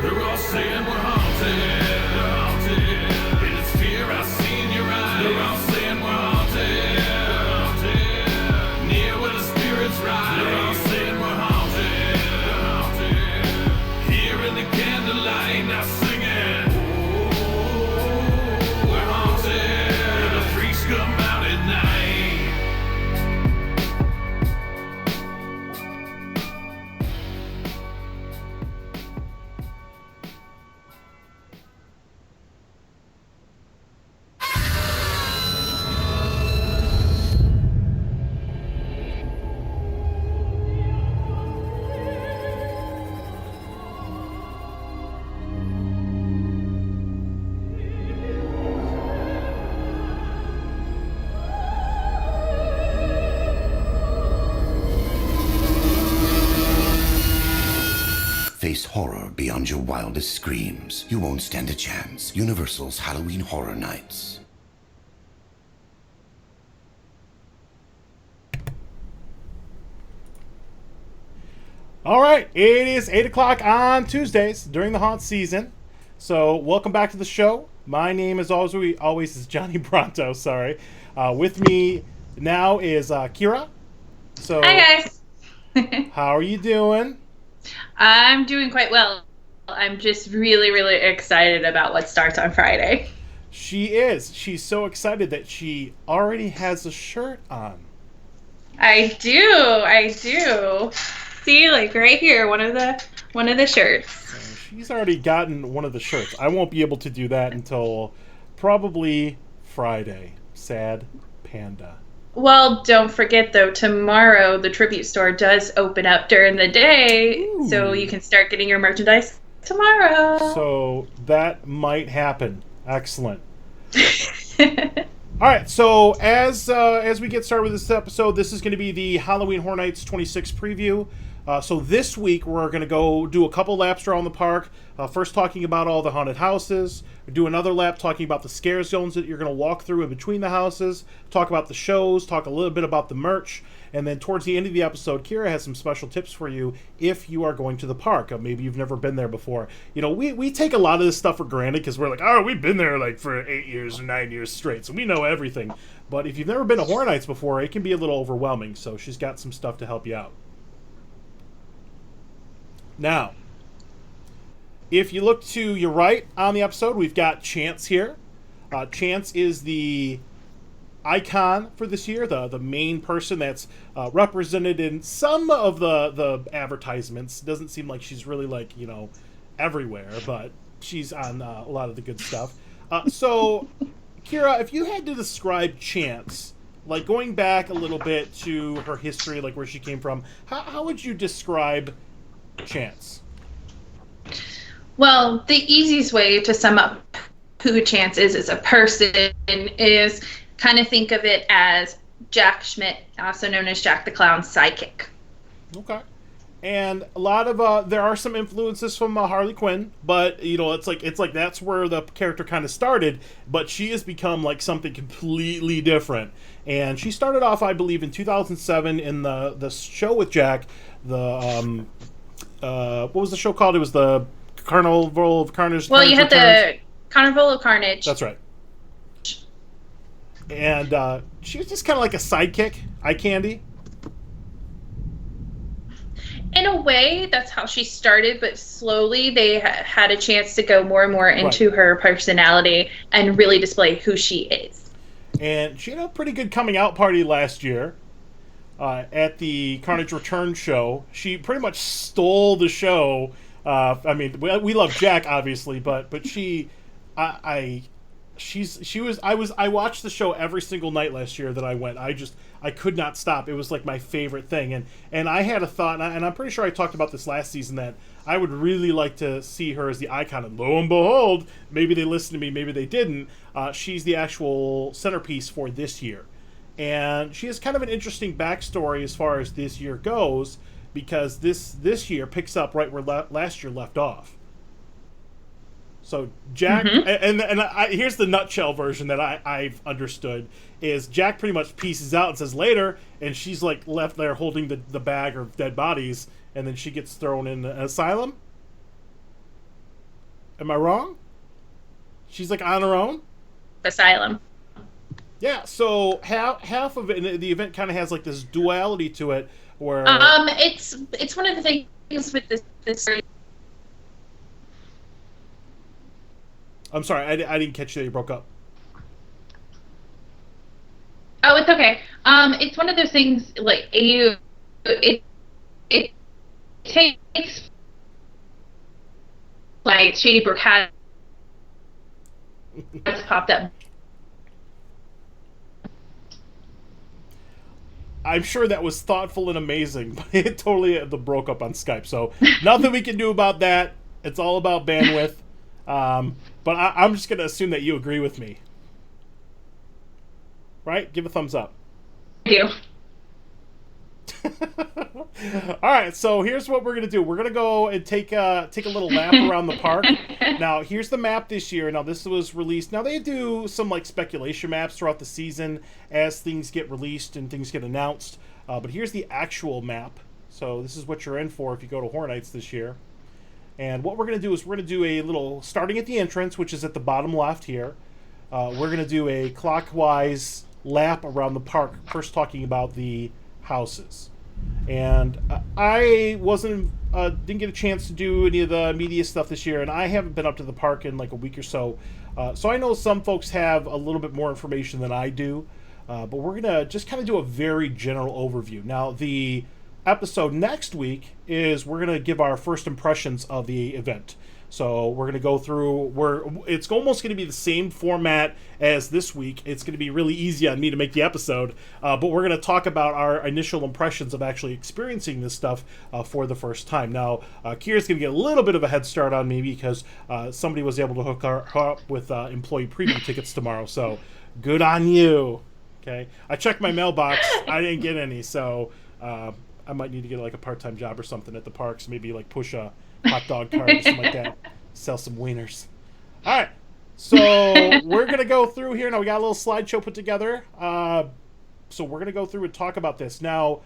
They're all saying we're haunted, haunted. And it's fear I see in your eyes. They're all saying we're haunted, haunted. Near where the spirits ride. They're all saying we're haunted, haunted. Here in the candlelight, now singing. Oh, we're haunted. The freaks come out at night. Face horror beyond your wildest screams. You won't stand a chance. Universal's Halloween Horror Nights. All right, it is 8 o'clock on Tuesdays during the haunt season. So welcome back to the show. My name is always is Johnny Bronto, sorry. With me now is Kira. So, hi, guys. How are you doing? I'm doing quite well. I'm just really, really excited about what starts on Friday. She is. She's so excited that she already has a shirt on. I do. See, like right here, one of the shirts. So she's already gotten one of the shirts. I won't be able to do that until probably Friday. Sad panda. Well, don't forget, though, tomorrow the tribute store does open up during the day, Ooh. so you can start getting your merchandise tomorrow. So that might happen. Excellent. All right, so as we get started with this episode, this is going to be the Halloween Horror Nights 26 preview. So this week we're going to go do a couple laps around the park. First talking about all the haunted houses. Do another lap talking about the scare zones that you're going to walk through in between the houses. Talk about the shows. Talk a little bit about the merch. And then towards the end of the episode, Kira has some special tips for you if you are going to the park. Maybe you've never been there before. You know, we take a lot of this stuff for granted because we're like, oh, we've been there like for 8 years or 9 years straight, so we know everything. But if you've never been to Horror Nights before, it can be a little overwhelming. So she's got some stuff to help you out. Now, if you look to your right on the episode, we've got Chance here. Chance is the icon for this year, the main person that's represented in some of the advertisements. Doesn't seem like she's really like, you know, everywhere, but she's on a lot of the good stuff. So, Kira, if you had to describe Chance, like going back a little bit to her history, like where she came from, how would you describe Chance? Well, the easiest way to sum up who Chance is as a person is kind of think of it as Jack Schmidt, also known as Jack the Clown's sidekick. Okay. And a lot of there are some influences from Harley Quinn, but you know it's like that's where the character kind of started. But she has become like something completely different. And she started off, I believe, in 2007 in the show with Jack. The what was the show called? It was the Carnival of Carnage. Well, Carnage you had Returns. the Carnival of Carnage. That's right. And she was just kind of like a sidekick, eye candy. In a way, that's how she started, but slowly they had a chance to go more and more into her personality and really display who she is. And she had a pretty good coming out party last year at the Carnage Return show. She pretty much stole the show. I mean, we love Jack, obviously, but I watched the show every single night last year that I went. I could not stop. It was like my favorite thing. And I had a thought, and I'm pretty sure I talked about this last season, that I would really like to see her as the icon. And lo and behold, maybe they listened to me, maybe they didn't. She's the actual centerpiece for this year. And she has kind of an interesting backstory as far as this year goes, because this year picks up right where last year left off. So Jack, and here's the nutshell version that I've understood, is Jack pretty much pieces out and says later, and she's like left there holding the bag of dead bodies, and then she gets thrown in an asylum. Am I wrong? She's like on her own? Asylum. Yeah, so half of it, and the event kind of has like this duality to it, where It's one of the things with this. I'm sorry, I didn't catch you there. You broke up. Oh, it's okay. It's one of those things like it takes like Shady Brook has popped up. I'm sure that was thoughtful and amazing, but it totally broke up on Skype. So nothing we can do about that. It's all about bandwidth. But I'm just going to assume that you agree with me. Right? Give a thumbs up. Thank you. All right, so here's what we're going to do. We're going to go and take a little lap around the park. Now, here's the map this year. Now, this was released. Now, they do some like speculation maps throughout the season as things get released and things get announced. But here's the actual map. So this is what you're in for if you go to Horror Nights this year. And what we're going to do is we're going to do a little, starting at the entrance, which is at the bottom left here. We're going to do a clockwise lap around the park, first talking about the houses. And I didn't get a chance to do any of the media stuff this year, and I haven't been up to the park in like a week or so. So I know some folks have a little bit more information than I do, but we're going to just kind of do a very general overview. Now, the episode next week is we're going to give our first impressions of the event. So we're going to go through, it's almost going to be the same format as this week. It's going to be really easy on me to make the episode, but we're going to talk about our initial impressions of actually experiencing this stuff for the first time. Now, Kira's going to get a little bit of a head start on me because somebody was able to hook her up with employee preview tickets tomorrow, so good on you. Okay, I checked my mailbox. I didn't get any, so I might need to get like a part-time job or something at the parks, maybe like push a hot dog cart or something like that. Sell some wieners. All right, so we're gonna go through here now. We got a little slideshow put together, so we're gonna go through and talk about this now.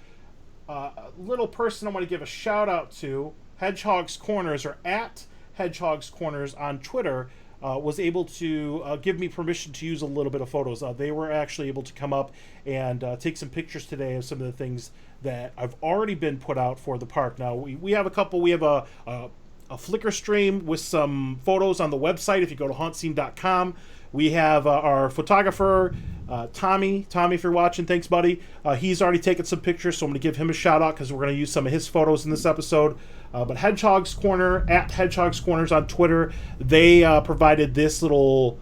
A little person I want to give a shout out to, Hedgehog's Corners, or at Hedgehog's Corners on Twitter, was able to give me permission to use a little bit of photos. They were actually able to come up and take some pictures today of some of the things that I've already been put out for the park. Now, we have a couple. We have a Flickr stream with some photos on the website if you go to HauntScene.com. We have our photographer, Tommy. Tommy, if you're watching, thanks, buddy. He's already taken some pictures, so I'm going to give him a shout-out because we're going to use some of his photos in this episode. But Hedgehog's Corner, at Hedgehog's Corners on Twitter, they provided this little...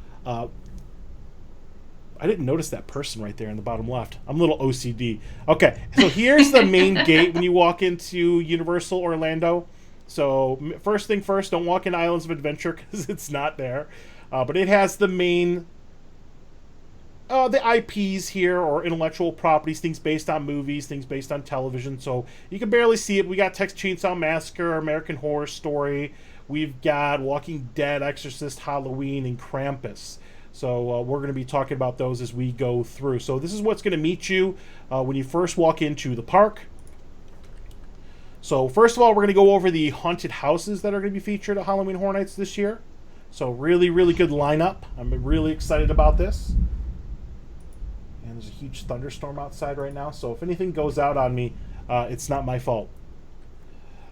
I didn't notice that person right there in the bottom left. I'm a little OCD. Okay, so here's the main gate when you walk into Universal Orlando. So first thing first, don't walk in Islands of Adventure because it's not there. But it has the main... the IPs here, or intellectual properties, things based on movies, things based on television. So you can barely see it. We got Texas Chainsaw Massacre, American Horror Story. We've got Walking Dead, Exorcist, Halloween, and Krampus. So we're going to be talking about those as we go through. So this is what's going to meet you when you first walk into the park. So first of all, we're going to go over the haunted houses that are going to be featured at Halloween Horror Nights this year. So really, really good lineup. I'm really excited about this. And there's a huge thunderstorm outside right now, so if anything goes out on me, it's not my fault.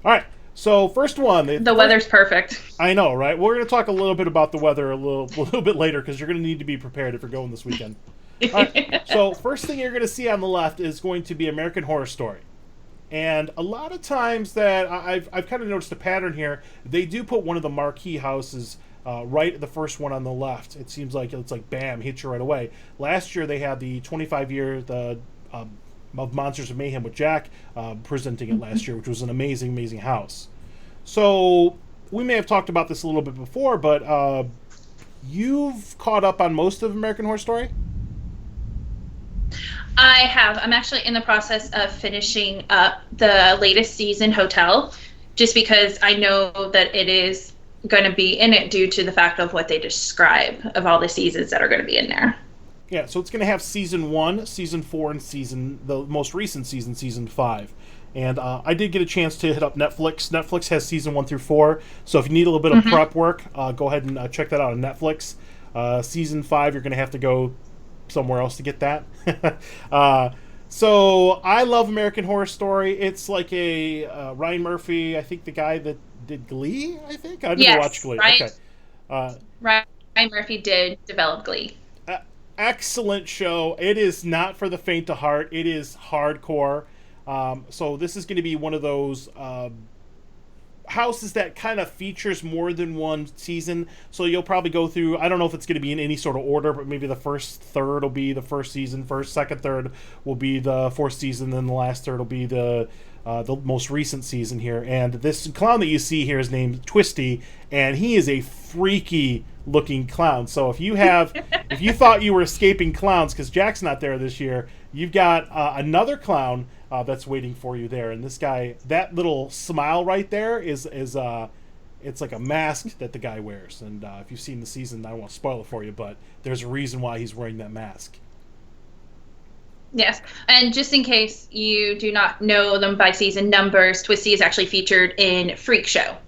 All right, so first one. The weather's perfect. I know, right? We're going to talk a little bit about the weather a little bit later because you're going to need to be prepared if you're going this weekend. All right, so first thing you're going to see on the left is going to be American Horror Story. And a lot of times that I've kind of noticed a pattern here, they do put one of the marquee houses right, the first one on the left. It seems like it's like bam, hit you right away. Last year they had the 25 year of Monsters of Mayhem with Jack presenting it last year, which was an amazing house. So we may have talked about this a little bit before, but you've caught up on most of American Horror Story? I have. I'm actually in the process of finishing up the latest season, Hotel, just because I know that it is going to be in it due to the fact of what they describe of all the seasons that are going to be in there. Yeah, so it's going to have season 1, season 4, and the most recent season 5. And I did get a chance to hit up Netflix. Netflix has season 1 through 4, so if you need a little bit of prep work, go ahead and check that out on Netflix. Season 5, you're going to have to go somewhere else to get that. So I love American Horror Story. It's like a Ryan Murphy, I think the guy that did Glee, I think? I never watched Glee. Ryan, Okay. Ryan Murphy did develop Glee. Excellent show. It is not for the faint of heart. It is hardcore. So this is going to be one of those houses that kind of features more than one season. So you'll probably go through, I don't know if it's going to be in any sort of order, but maybe the first third will be the first season, second third will be the fourth season, then the last third will be the most recent season here. And this clown that you see here is named Twisty, and he is a freaky looking clown. So if you thought you were escaping clowns because Jack's not there this year, you've got another clown that's waiting for you there. And this guy, that little smile right there is it's like a mask that the guy wears. And if you've seen the season, I won't spoil it for you, but there's a reason why he's wearing that mask. Yes, and just in case you do not know them by season numbers, Twisty is actually featured in Freak Show.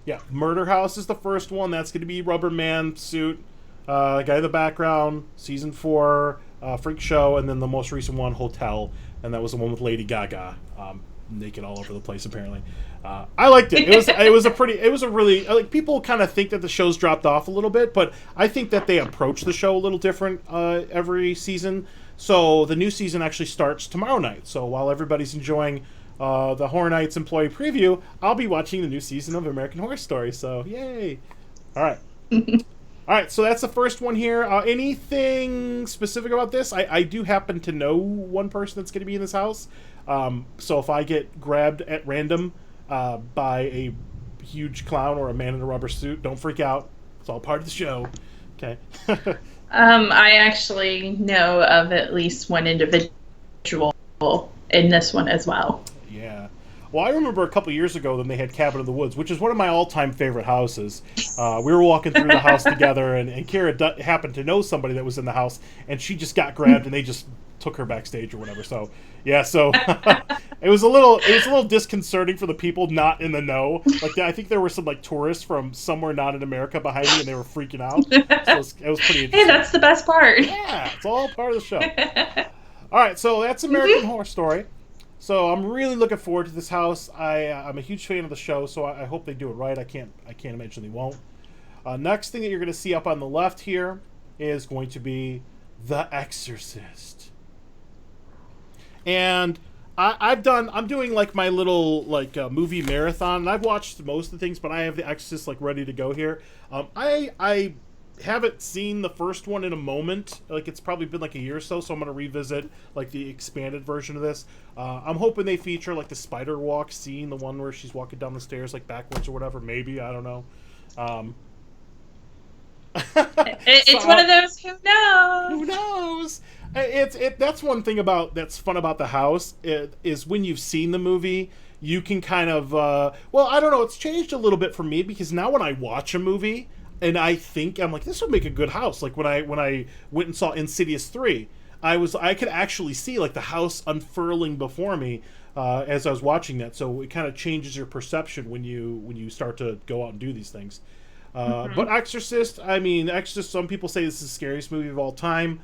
Yeah, Murder House is the first one. That's going to be Rubber Man suit, guy in the background. Season 4, Freak Show, and then the most recent one, Hotel, and that was the one with Lady Gaga, naked all over the place apparently. I liked it. It was a really, like, people kind of think that the show's dropped off a little bit, but I think that they approach the show a little different every season. So the new season actually starts tomorrow night. So while everybody's enjoying the Horror Nights employee preview, I'll be watching the new season of American Horror Story. So yay! All right, all right. So that's the first one here. Anything specific about this? I do happen to know one person that's going to be in this house. So if I get grabbed at random by a huge clown or a man in a rubber suit, don't freak out. It's all part of the show. Okay. I actually know of at least one individual in this one as well. Yeah. Well, I remember a couple years ago when they had Cabin in the Woods, which is one of my all-time favorite houses. We were walking through the house together, and Kira happened to know somebody that was in the house, and she just got grabbed, and they just took her backstage or whatever. So, yeah, so it was a little disconcerting for the people not in the know. Like, I think there were some, like, tourists from somewhere not in America behind me, and they were freaking out. So it was pretty interesting. Hey, that's the best part. Yeah, it's all part of the show. All right, so that's American Horror Story. So I'm really looking forward to this house. I'm a huge fan of the show, so I hope they do it right. I can't imagine they won't. Next thing that you're going to see up on the left here is going to be The Exorcist. And I'm doing like my little movie marathon, and I've watched most of the things, but I have The Exorcist like ready to go here. I haven't seen the first one in a moment. Like, it's probably been like a year or so, so I'm going to revisit like the expanded version of this. I'm hoping they feature like the spider walk scene, the one where she's walking down the stairs like backwards or whatever. Maybe, I don't know. It's one of those, who knows? Who knows? That's one thing that's fun about the house is when you've seen the movie, you can kind of well, I don't know, it's changed a little bit for me, because now when I watch a movie and I'm like, this would make a good house. Like when I went and saw Insidious 3, I could actually see like the house unfurling before me as I was watching that. So it kind of changes your perception when you start to go out and do these things. But Exorcist, some people say this is the scariest movie of all time.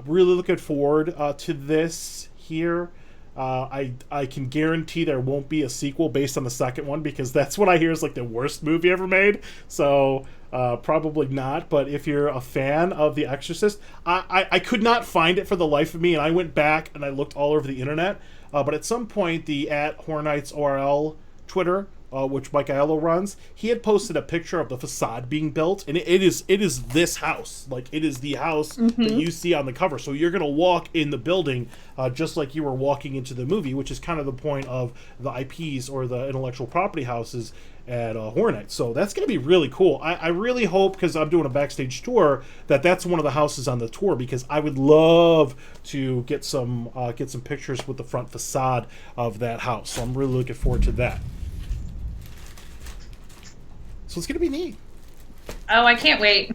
Really looking forward to this here. I can guarantee there won't be a sequel based on the second one, because that's what I hear is like the worst movie ever made. So probably not. But if you're a fan of The Exorcist, I could not find it for the life of me, and I went back and I looked all over the internet. But at some point, the @HorrorNightsORL Twitter, which Mike Aiello runs, he had posted a picture of the facade being built, and it is this house. Like, it is the house that you see on the cover. So you're going to walk in the building just like you were walking into the movie, which is kind of the point of the IPs or the intellectual property houses at Horror Nights. So that's going to be really cool. I really hope, because I'm doing a backstage tour, that's one of the houses on the tour, because I would love to get some pictures with the front facade of that house. So I'm really looking forward to that. So it's going to be neat. Oh, I can't wait.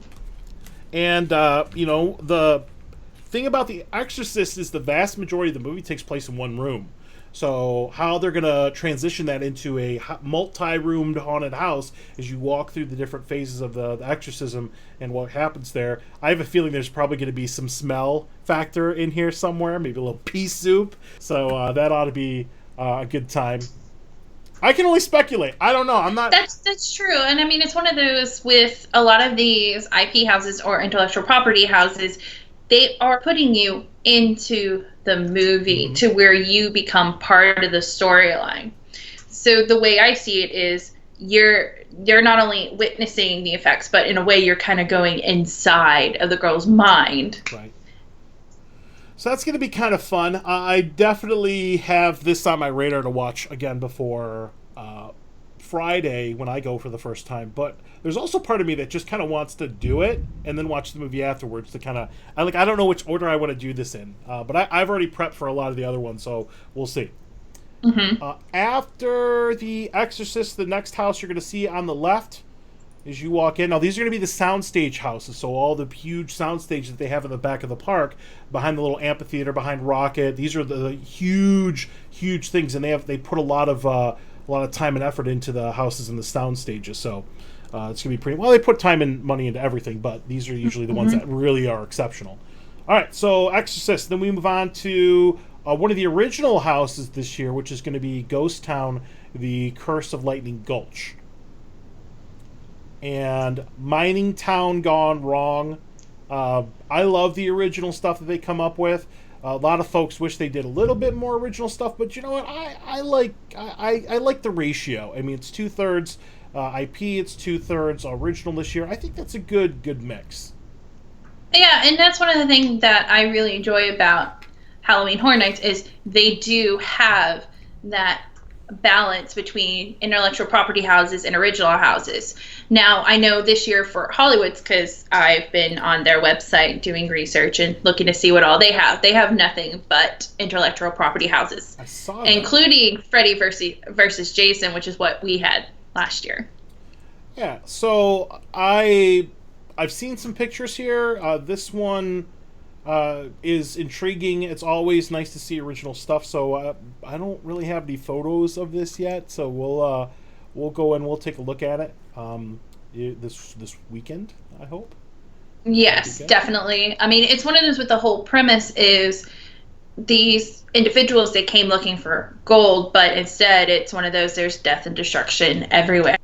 And, the thing about The Exorcist is the vast majority of the movie takes place in one room. So how they're going to transition that into a multi-roomed haunted house as you walk through the different phases of the exorcism and what happens there. I have a feeling there's probably going to be some smell factor in here somewhere, maybe a little pea soup. So that ought to be a good time. I can only speculate. I don't know. I'm not. That's true, and I mean it's one of those with a lot of these IP houses or intellectual property houses. They are putting you into the movie to where you become part of the storyline. So the way I see it is you're not only witnessing the effects, but in a way you're kind of going inside of the girl's mind. Right. So that's going to be kind of fun. I definitely have this on my radar to watch again before Friday when I go for the first time. But there's also part of me that just kind of wants to do it and then watch the movie afterwards to kind of... I don't know which order I want to do this in. But I've already prepped for a lot of the other ones, so we'll see. After The Exorcist, the next house you're going to see on the left as you walk in. Now, these are going to be the soundstage houses, so all the huge sound stages that they have in the back of the park, behind the little amphitheater, behind Rocket. These are the huge, huge things, and they put a lot of time and effort into the houses and the sound stages. So it's going to be pretty well. They put time and money into everything, but these are usually the ones that really are exceptional. All right, so Exorcist. Then we move on to one of the original houses this year, which is going to be Ghost Town, The Curse of Lightning Gulch. And Mining Town Gone Wrong. I love the original stuff that they come up with. A lot of folks wish they did a little bit more original stuff, but you know what? I like the ratio. I mean, it's 2/3 IP, it's 2/3 original this year. I think that's a good mix. Yeah, and that's one of the things that I really enjoy about Halloween Horror Nights is they do have that balance between intellectual property houses and original houses. Now, I know this year for Hollywood's, because I've been on their website doing research and looking to see what all they have. They have nothing but intellectual property houses, I saw that. including Freddy versus Jason, which is what we had last year. Yeah, so I've seen some pictures here. This one is intriguing. It's always nice to see original stuff. So I don't really have any photos of this yet. So we'll go and we'll take a look at it this weekend, I hope. Yes, definitely. I mean, it's one of those with the whole premise is these individuals, they came looking for gold, but instead it's one of those, there's death and destruction everywhere.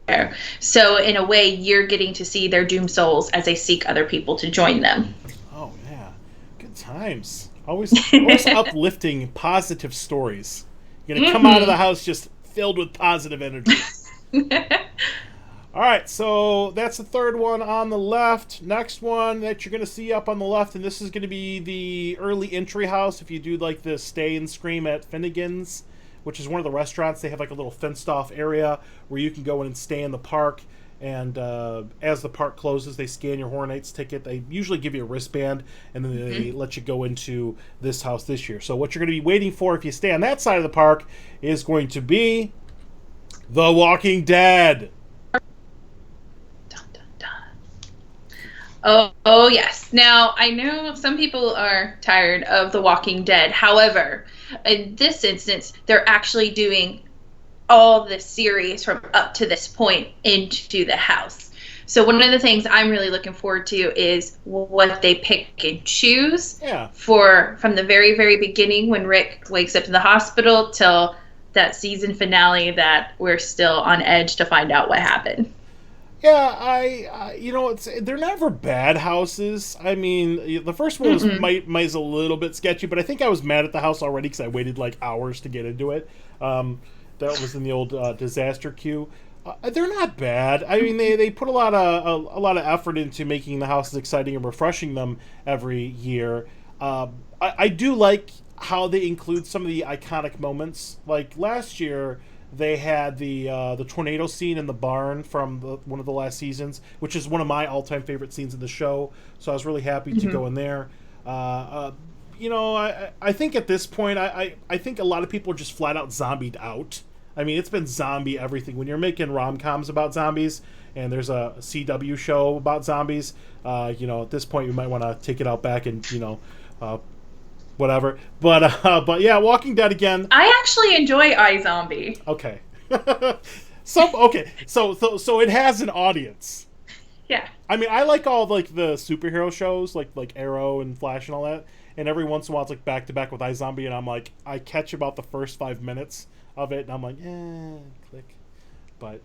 So in a way, you're getting to see their doomed souls as they seek other people to join them. Oh, yeah. Good times. Always uplifting, positive stories. You're going to come out of the house just filled with positive energy. All right, so that's the third one on the left. Next one that you're going to see up on the left, and this is going to be the early entry house. If you do like the stay and scream at Finnegan's, which is one of the restaurants, they have like a little fenced off area where you can go in and stay in the park. And as the park closes, they scan your Horror Nights ticket. They usually give you a wristband, and then they let you go into this house this year. So what you're going to be waiting for if you stay on that side of the park is going to be The Walking Dead. Oh, yes. Now, I know some people are tired of The Walking Dead. However, in this instance, they're actually doing all the series from up to this point into the house. So one of the things I'm really looking forward to is what they pick and choose from the very, very beginning when Rick wakes up in the hospital till that season finale that we're still on edge to find out what happened. Yeah, they're never bad houses. I mean, the first one was might a little bit sketchy, but I think I was mad at the house already because I waited like hours to get into it. That was in the old disaster queue. They're not bad. I mean, they put a lot of effort into making the houses exciting and refreshing them every year. I do like how they include some of the iconic moments. Like last year, they had the tornado scene in the barn from one of the last seasons, which is one of my all-time favorite scenes in the show. So I was really happy to go in there. I think at this point, I think a lot of people are just flat out zombied out. I mean, it's been zombie everything. When you're making rom-coms about zombies, and there's a CW show about zombies, at this point you might want to take it out back and, whatever. But yeah, Walking Dead again. I actually enjoy iZombie. Okay. So it has an audience. Yeah. I mean, I like all like the superhero shows, like Arrow and Flash and all that. And every once in a while, it's like back to back with iZombie, and I'm like, I catch about the first 5 minutes of it, and I'm like, click. But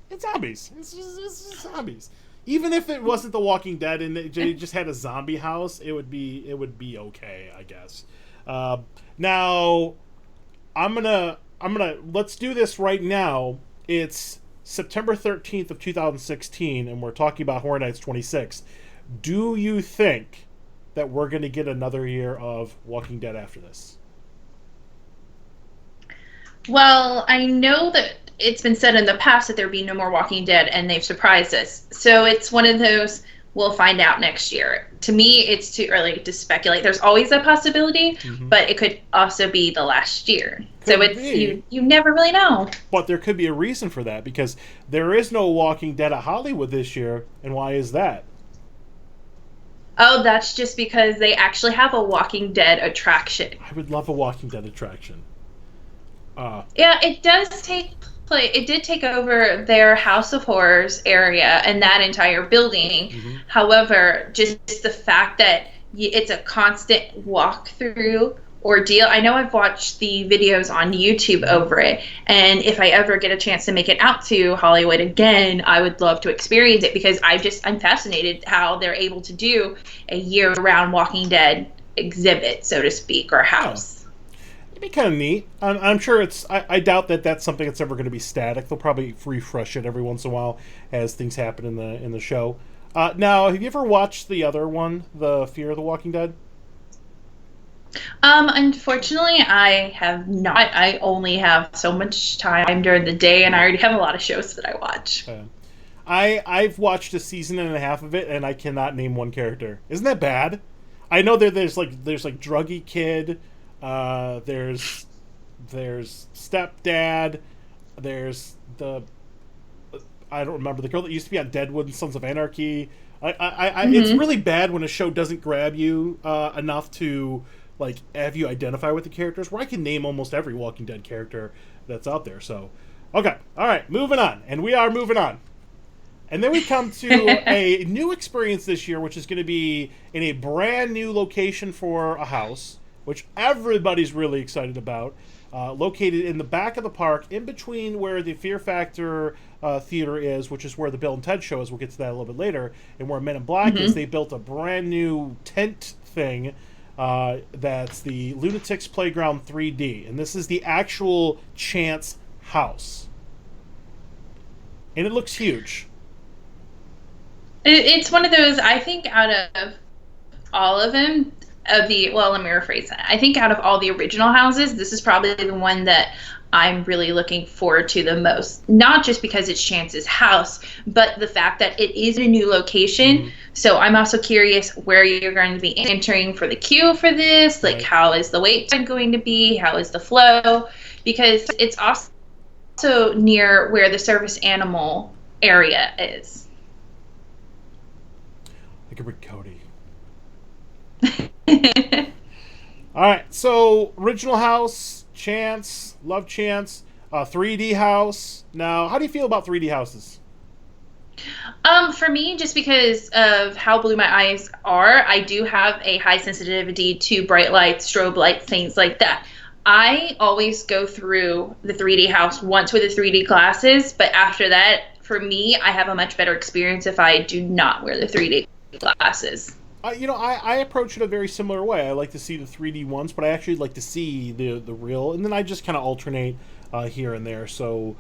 it's zombies. It's just zombies. Even if it wasn't The Walking Dead and it just had a zombie house, it would be okay, I guess. Now, I'm gonna let's do this right now. It's September 13th of 2016, and we're talking about Horror Nights 26. Do you think that we're going to get another year of Walking Dead after this? Well, I know that it's been said in the past that there'd be no more Walking Dead, and they've surprised us. So it's one of those, we'll find out next year. To me, it's too early to speculate. There's always a possibility, but it could also be the last year. So it's you never really know. But there could be a reason for that, because there is no Walking Dead at Hollywood this year, and why is that? Oh, that's just because they actually have a Walking Dead attraction. I would love a Walking Dead attraction. Yeah, it does take place. It did take over their House of Horrors area and that entire building. However, just the fact that it's a constant walkthrough ordeal. I know I've watched the videos on YouTube over it, and if I ever get a chance to make it out to Hollywood again, I would love to experience it, because I'm fascinated how they're able to do a year-round Walking Dead exhibit, so to speak, or house. It'd be kind of neat. I'm sure I doubt that that's something that's ever going to be static. They'll probably refresh it every once in a while as things happen in the show. Now, have you ever watched the other one, The Fear of the Walking Dead? Unfortunately, I have not. I only have so much time during the day, and I already have a lot of shows that I watch. I've watched a season and a half of it, and I cannot name one character. Isn't that bad? I know there's druggy kid, there's stepdad, there's I don't remember the girl that used to be on Deadwood and Sons of Anarchy. It's really bad when a show doesn't grab you enough to have you identify with the characters, where I can name almost every Walking Dead character that's out there. So, okay. All right, moving on. And we are moving on. And then we come to a new experience this year, which is going to be in a brand new location for a house, which everybody's really excited about, located in the back of the park, in between where the Fear Factor theater is, which is where the Bill and Ted show is. We'll get to that a little bit later. And where Men in Black is, they built a brand new tent thing. That's the Lunatics Playground 3D, and this is the actual Chance house, and it looks huge. It's one of those, I think, out of all of them, let me rephrase that. I think out of all the original houses, this is probably the one that I'm really looking forward to the most. Not just because it's Chance's house, but the fact that it is a new location. So I'm also curious where you're going to be entering for the queue for this. How is the wait time going to be? How is the flow? Because it's also near where the service animal area is. I could bring Cody. All right, so original house, Chance, love Chance, 3D house. Now, how do you feel about 3D houses? For me, just because of how blue my eyes are, I do have a high sensitivity to bright lights, strobe lights, things like that. I always go through the 3D house once with the 3D glasses, but after that, for me, I have a much better experience if I do not wear the 3D glasses. I approach it a very similar way. I like to see the 3D ones, but I actually like to see the real, and then I just kind of alternate here and there. So,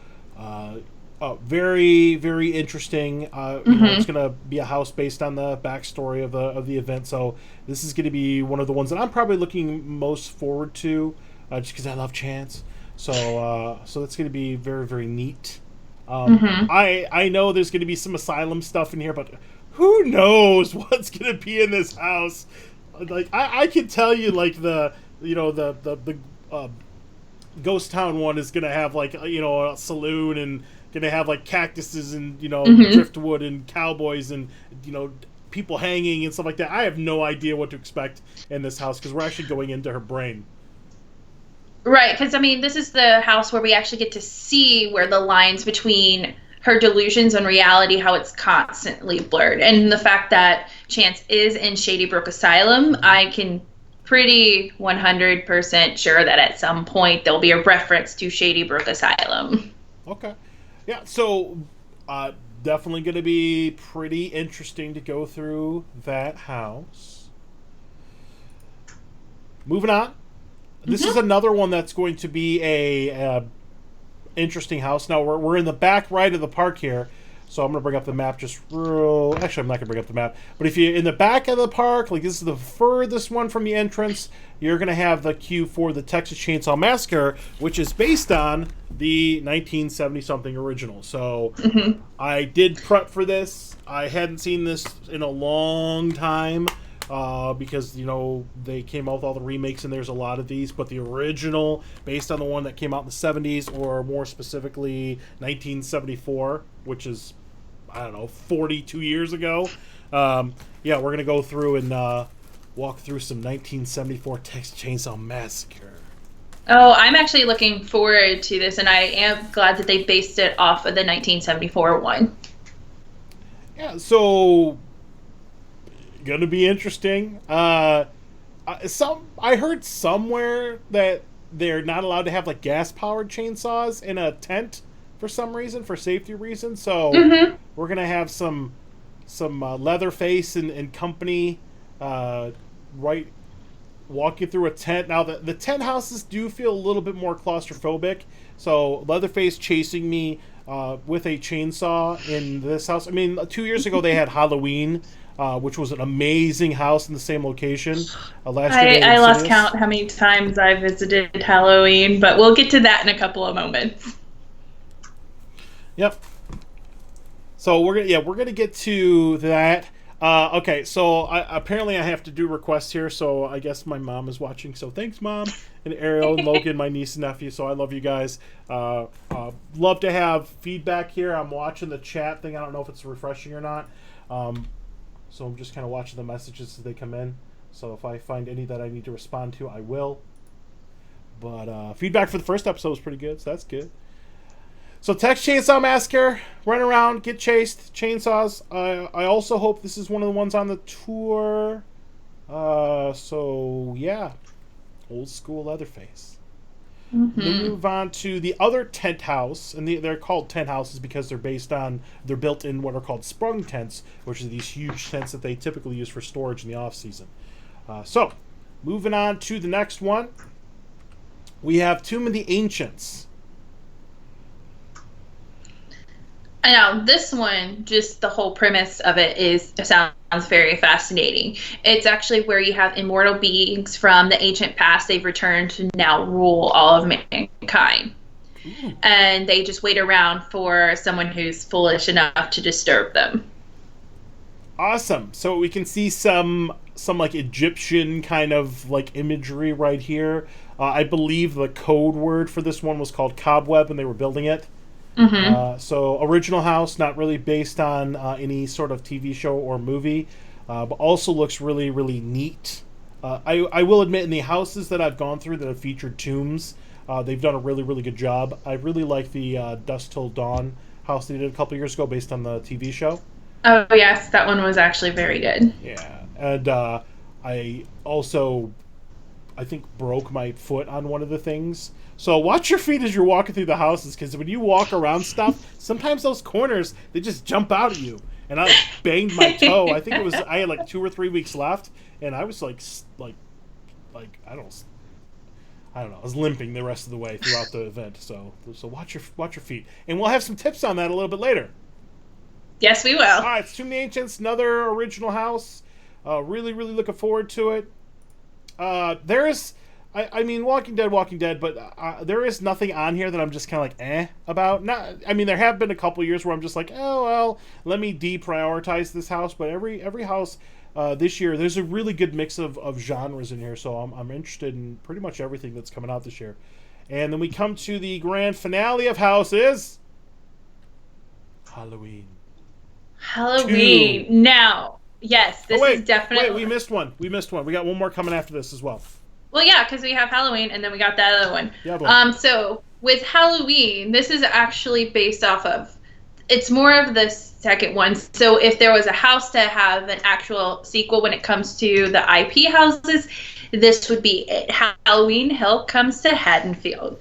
very, very interesting. It's going to be a house based on the backstory of the event. So this is going to be one of the ones that I'm probably looking most forward to, just because I love Chance. So that's going to be very, very neat. I know there's going to be some Asylum stuff in here, but who knows what's going to be in this house? I can tell you, the Ghost Town one is going to have a saloon and going to have cactuses and driftwood and cowboys and people hanging and stuff like that. I have no idea what to expect in this house because we're actually going into her brain. Right, because, I mean, this is the house where we actually get to see where the lines between her delusions and reality, how it's constantly blurred. And the fact that Chance is in Shady Brook Asylum, I can pretty 100% sure that at some point there'll be a reference to Shady Brook Asylum. Okay. Yeah, so definitely going to be pretty interesting to go through that house. Moving on. This is another one that's going to be a interesting house. Now, we're in the back right of the park here, so I'm going to bring up the map just real... Actually, I'm not going to bring up the map. But if you're in the back of the park, like this is the furthest one from the entrance, you're going to have the queue for the Texas Chainsaw Massacre, which is based on the 1970-something original. So I did prep for this. I hadn't seen this in a long time. Because, you know, they came out with all the remakes and there's a lot of these, but the original, based on the one that came out in the 70s, or more specifically 1974, which is, I don't know, 42 years ago. Yeah, we're going to go through and walk through some 1974 Texas Chainsaw Massacre. Oh, I'm actually looking forward to this, and I am glad that they based it off of the 1974 one. Yeah, so... gonna be interesting. I heard somewhere that they're not allowed to have like gas powered chainsaws in a tent for some reason, for safety reasons. So we're gonna have some Leatherface and company right walk you through a tent. Now the tent houses do feel a little bit more claustrophobic. So Leatherface chasing me with a chainsaw in this house. I mean, 2 years ago they had Halloween. Which was an amazing house in the same location. Last year I lost count how many times I visited Halloween, but we'll get to that in a couple of moments. Yep. So we're gonna get to that. Okay, so apparently I have to do requests here. So I guess my mom is watching. So thanks, Mom, and Ariel and Logan, my niece and nephew. So I love you guys. Love to have feedback here. I'm watching the chat thing. I don't know if it's refreshing or not. So I'm just kind of watching the messages as they come in. So if I find any that I need to respond to, I will. But feedback for the first episode was pretty good, so that's good. So Texas Chainsaw Massacre, run around, get chased, chainsaws. I also hope this is one of the ones on the tour. So yeah, old school Leatherface. Then move on to the other tent house, and they're called tent houses because they're built in what are called sprung tents, which are these huge tents that they typically use for storage in the off season. So, moving on to the next one, we have Tomb of the Ancients. I know, this one, just the whole premise of it sounds very fascinating. It's actually where you have immortal beings from the ancient past. They've returned to now rule all of mankind. And they just wait around for someone who's foolish enough to disturb them. Awesome. So we can see some like Egyptian kind of like imagery right here. I believe the code word for this one was called cobweb when they were building it. So original house, not really based on any sort of TV show or movie, but also looks really, really neat. I will admit, in the houses that I've gone through that have featured tombs, they've done a really, really good job. I really like the Dusk Till Dawn house they did a couple years ago based on the TV show. Oh, yes, that one was actually very good. Yeah, and I also, I think, broke my foot on one of the things. So watch your feet as you're walking through the houses, because when you walk around stuff, sometimes those corners, they just jump out at you. And I banged my toe. I think I had like 2 or 3 weeks left, and I was like I don't know. I was limping the rest of the way throughout the event. So watch your feet, and we'll have some tips on that a little bit later. Yes, we will. All right, it's Tomb of the Ancients, another original house. Really, really looking forward to it. I mean, Walking Dead, but there is nothing on here that I'm just kind of like, about. I mean, there have been a couple years where I'm just like, oh, well, let me deprioritize this house. But every house this year, there's a really good mix of genres in here. So I'm interested in pretty much everything that's coming out this year. And then we come to the grand finale of houses. Halloween. 2. Now, Yes, this is definitely. Wait, we missed one. We got one more coming after this as well. Well, yeah, because we have Halloween, and then we got that other one. The other one. So with Halloween, this is actually based off of. It's more of the second one. So if there was a house to have an actual sequel when it comes to the IP houses, this would be it. Halloween Hill Comes to Haddonfield.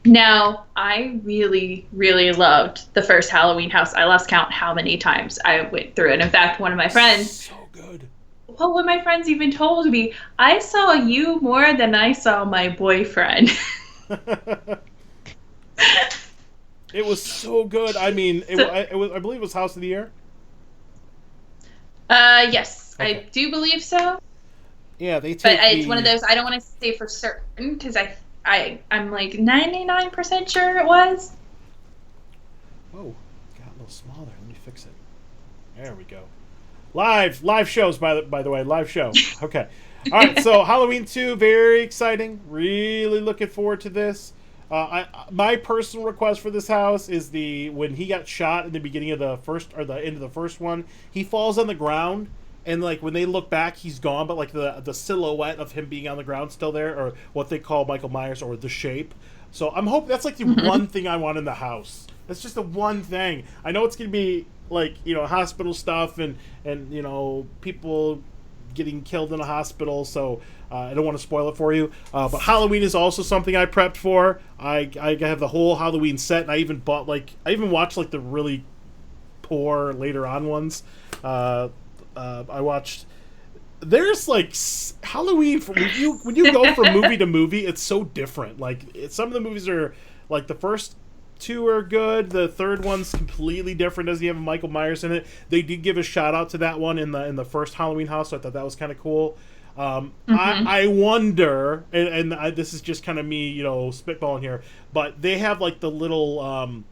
Now, I really, really loved the first Halloween house. I lost count how many times I went through it. In fact, one of my friends. So good. Well, one of my friends even told me, I saw you more than I saw my boyfriend. It was so good. I mean, I believe it was House of the Year. Yes, Okay. I do believe so. Yeah, they take. But it's one of those I don't want to say for certain because I'm like 99% sure it was. Whoa, got a little smaller. Let me fix it. There we go. Live shows by the way, live show. Okay. All right, so Halloween 2, very exciting. Really looking forward to this. My personal request for this house is when he got shot in the beginning of the first or the end of the first one, he falls on the ground and like when they look back, he's gone, but like the silhouette of him being on the ground still there, or what they call Michael Myers or the shape. So I'm hoping that's like the one thing I want in the house. That's just the one thing. I know it's gonna be like, you know, hospital stuff and you know, people getting killed in a hospital, so I don't want to spoil it for you. But Halloween is also something I prepped for. I have the whole Halloween set, and I even watched like the really poor later on ones. I watched. There's like Halloween when you go from movie to movie, it's so different. Like some of the movies are like the first two are good. The third one's completely different. Doesn't have Michael Myers in it. They did give a shout out to that one in the first Halloween house, so I thought that was kind of cool. I wonder, and this is just kind of me, you know, spitballing here, but they have like the little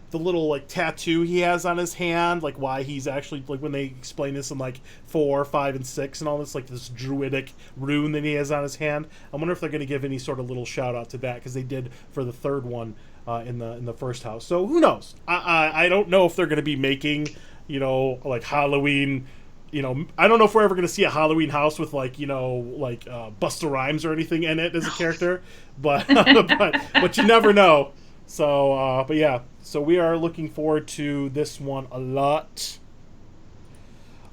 the little like tattoo he has on his hand, like why he's actually like when they explain this in like 4, 5, and 6 and all this, like this druidic rune that he has on his hand. I wonder if they're going to give any sort of little shout out to that, because they did for the third one in the first house. So who knows? I don't know if they're going to be making, you know, like Halloween. You know, I don't know if we're ever going to see a Halloween house with like, you know, like Busta Rhymes or anything in it as a character, but but you never know. So, but yeah, so we are looking forward to this one a lot.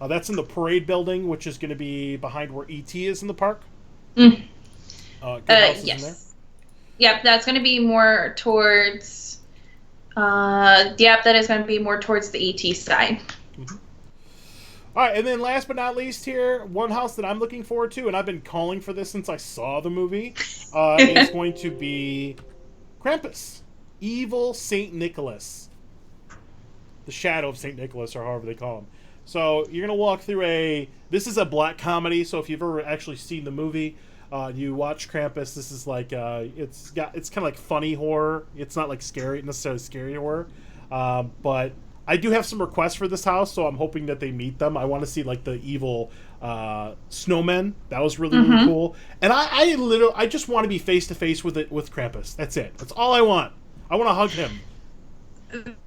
That's in the Parade Building, which is going to be behind where E.T. is in the park. Yes. In there. Yep, that's going to be more towards. That is going to be more towards the E.T. side. Mm-hmm. All right, and then last but not least here, one house that I'm looking forward to, and I've been calling for this since I saw the movie, is going to be Krampus. Evil St. Nicholas. The shadow of St. Nicholas, or however they call him. So you're going to walk through this is a black comedy, so if you've ever actually seen the movie, you watch Krampus, this is like, it's kind of like funny horror. It's not like necessarily scary horror. But I do have some requests for this house, so I'm hoping that they meet them. I want to see like the evil snowmen. That was really, really cool. And I just want to be face to face with Krampus. That's it. That's all I want. I want to hug him.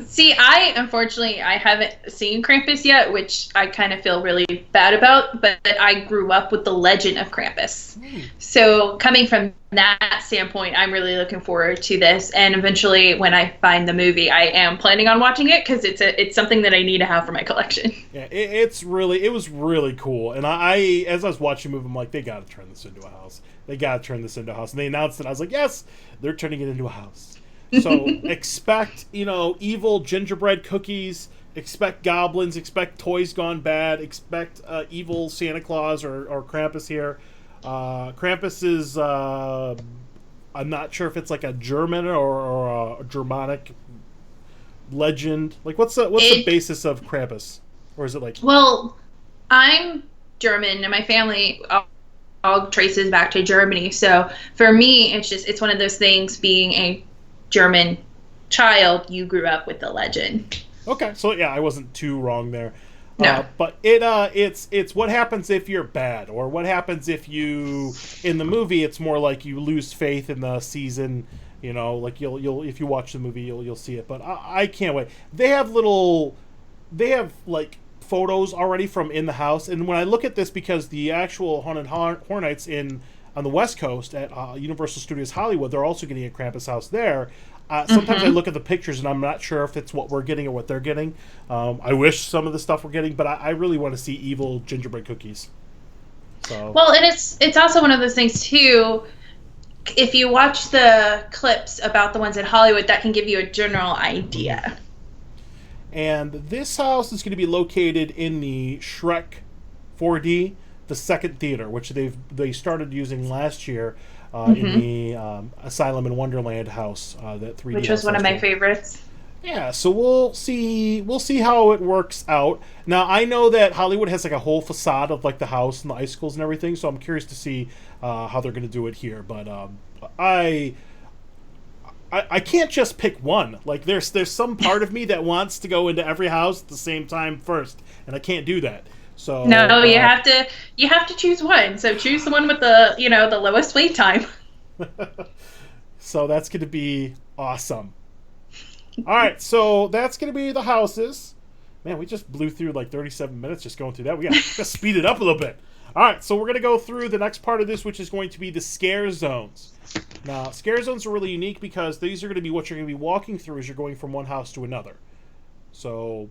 See, unfortunately, I haven't seen Krampus yet, which I kind of feel really bad about, but I grew up with the legend of Krampus. So coming from that standpoint, I'm really looking forward to this, and eventually when I find the movie, I am planning on watching it, because it's something that I need to have for my collection. Yeah, it was really cool, and I as I was watching the movie, I'm like, they got to turn this into a house. And they announced it, I was like, yes, they're turning it into a house. So expect, you know, evil gingerbread cookies, expect goblins, expect toys gone bad, expect evil Santa Claus or Krampus here. Krampus is, I'm not sure if it's like a German or a Germanic legend. Like, what's the basis of Krampus? Or is it like... Well, I'm German, and my family all traces back to Germany. So for me, it's one of those things, being a German child, you grew up with the legend. Okay, so yeah, I wasn't too wrong there. No. But it's what happens if you're bad, or what happens if you, in the movie, it's more like you lose faith in the season. You know, like you'll if you watch the movie, you'll see it. But I can't wait. They have like photos already from in the house, and when I look at this, because the actual Haunted Horror Nights on the West Coast at Universal Studios Hollywood, they're also getting a Krampus house there. Sometimes I look at the pictures and I'm not sure if it's what we're getting or what they're getting. I wish some of the stuff we're getting, but I really want to see evil gingerbread cookies. So. Well, and it's also one of those things too. If you watch the clips about the ones in Hollywood, that can give you a general idea. And this house is going to be located in the Shrek 4D, the second theater, which they started using last year in the Asylum in Wonderland house, that 3D, which was one of my favorites. Yeah, so we'll see how it works out. Now, I know that Hollywood has like a whole facade of like the house and the icicles and everything, so I'm curious to see how they're going to do it here. But I can't just pick one. Like there's some part of me that wants to go into every house at the same time first, and I can't do that. So no, you have to choose one. So choose the one with the the lowest wait time. So that's going to be awesome. All right, so that's going to be the houses. Man, we just blew through like 37 minutes just going through that. We got to speed it up a little bit. All right, so we're going to go through the next part of this, which is going to be the scare zones. Now, scare zones are really unique because these are going to be what you're going to be walking through as you're going from one house to another. So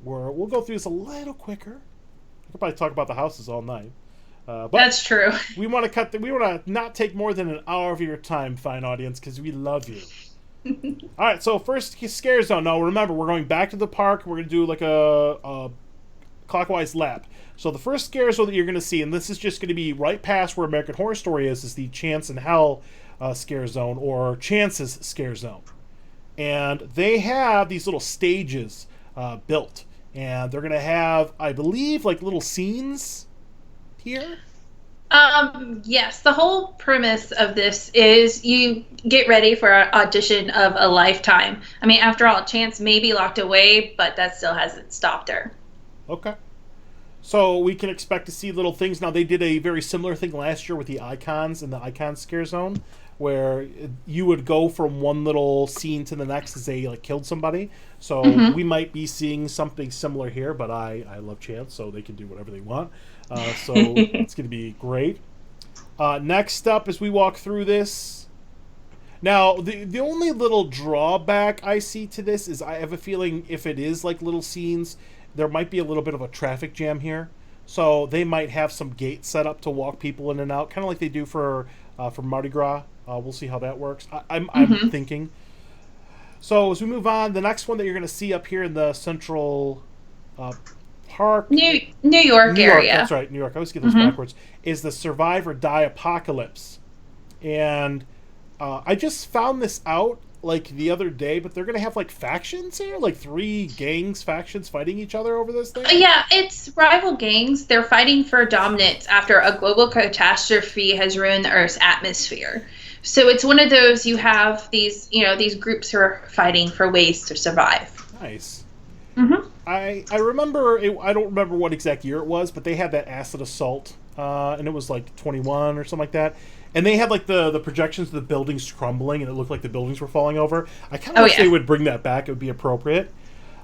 we'll go through this a little quicker. I could probably talk about the houses all night. But that's true. We want to not take more than an hour of your time, fine audience, because we love you. All right, so first scare zone. Now remember, we're going back to the park. We're going to do like a clockwise lap. So the first scare zone that you're going to see, and this is just going to be right past where American Horror Story is the Chance in Hell scare zone, or Chance's scare zone. And they have these little stages built, and they're going to have, I believe, like little scenes here. Yes, the whole premise of this is you get ready for an audition of a lifetime. I mean, after all, Chance may be locked away, but that still hasn't stopped her. Okay. So we can expect to see little things. Now, they did a very similar thing last year with the icons in the icon scare zone, where you would go from one little scene to the next as they like killed somebody. So we might be seeing something similar here, but I love Chance, so they can do whatever they want. So it's going to be great. Next up, as we walk through this, now the only little drawback I see to this is I have a feeling if it is like little scenes, there might be a little bit of a traffic jam here. So they might have some gates set up to walk people in and out, kind of like they do for Mardi Gras. We'll see how that works. I'm thinking. So as we move on, the next one that you're going to see up here in the Central Park, New York area. That's right, New York. I always get those backwards. Is the Survive or Die Apocalypse, and I just found this out like the other day. But they're gonna have like factions here, like 3 factions fighting each other over this thing. Yeah, it's rival gangs. They're fighting for dominance after a global catastrophe has ruined the Earth's atmosphere. So it's one of those, you have these groups who are fighting for ways to survive. Nice. Mm-hmm. I remember, I don't remember what exact year it was, but they had that acid assault, and it was like 21 or something like that. And they had like the projections of the buildings crumbling, and it looked like the buildings were falling over. I kind of wish they would bring that back. It would be appropriate.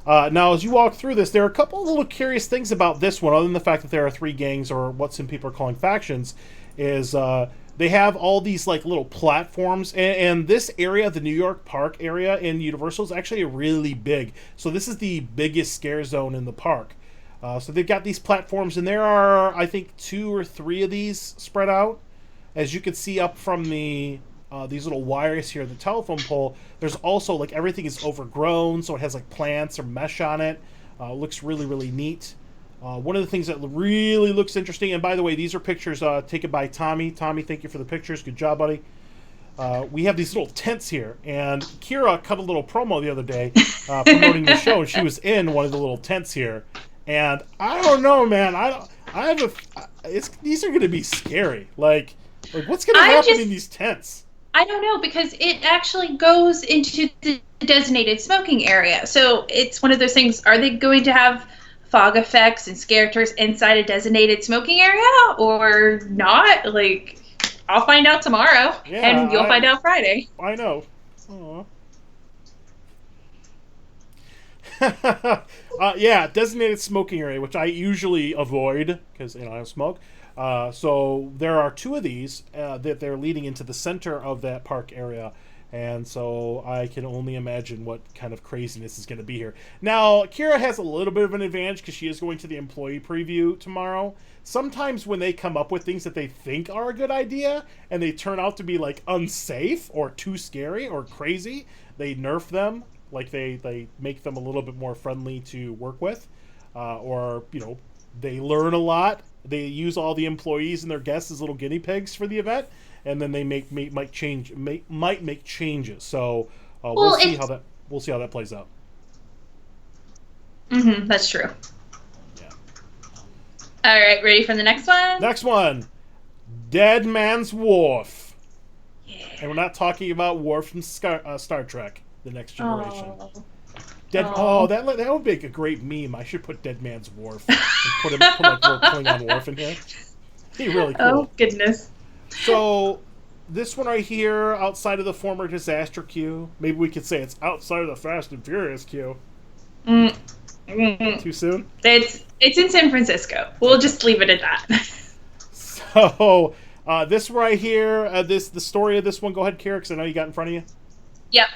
Now, as you walk through this, there are a couple of little curious things about this one, other than the fact that there are 3 gangs, or what some people are calling factions, is they have all these like little platforms, and this area, the New York Park area in Universal, is actually really big. So this is the biggest scare zone in the park. So they've got these platforms, and there are, I think, 2 or 3 of these spread out. As you can see up from the these little wires here, the telephone pole, there's also like everything is overgrown, so it has like plants or mesh on it. Looks really, really neat. One of the things that really looks interesting, and by the way, these are pictures taken by Tommy. Tommy, thank you for the pictures. Good job, buddy. We have these little tents here, and Kira cut a little promo the other day promoting the show, and she was in one of the little tents here. And I don't know, man. These are going to be scary. Like what's going to happen in these tents? I don't know, because it actually goes into the designated smoking area. So it's one of those things. Are they going to have fog effects and scares inside a designated smoking area or not? Like, I'll find out tomorrow, and you'll find out Friday. I know. Aww. Yeah, designated smoking area, which I usually avoid because I don't smoke. So there are 2 of these that they're leading into the center of that park area. And so I can only imagine what kind of craziness is going to be here. Now, Kira has a little bit of an advantage because she is going to the employee preview tomorrow. Sometimes when they come up with things that they think are a good idea and they turn out to be like unsafe or too scary or crazy, they nerf them. Like they make them a little bit more friendly to work with. Or, they learn a lot. They use all the employees and their guests as little guinea pigs for the event. And then they might make changes. So we'll see how that plays out. Mm-hmm, that's true. Yeah. All right, ready for the next one? Next one, Dead Man's Wharf. Yeah. And we're not talking about Worf from Star Trek: The Next Generation. Oh. That would make a great meme. I should put Dead Man's Wharf and put like little Klingon Worf in here. Be really cool. Oh goodness. So, this one right here, outside of the former disaster queue, maybe we could say it's outside of the Fast and Furious queue. Too soon? It's in San Francisco. We'll just leave it at that. So, this right here, the story of this one, go ahead, Kira, because I know you got in front of you. Yep.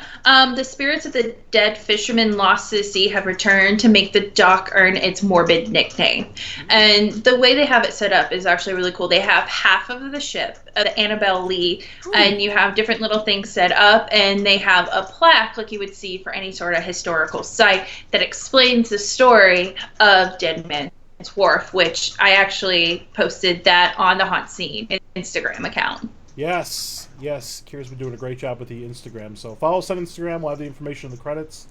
The spirits of the dead fishermen lost to the sea have returned to make the dock earn its morbid nickname. And the way they have it set up is actually really cool. They have half of the ship, the Annabelle Lee, and you have different little things set up, and they have a plaque like you would see for any sort of historical site that explains the story of Dead Man's Wharf, which I actually posted that on the HauntScene Instagram account. Yes, Kira's been doing a great job with the Instagram. So follow us on Instagram. We'll have the information in the credits.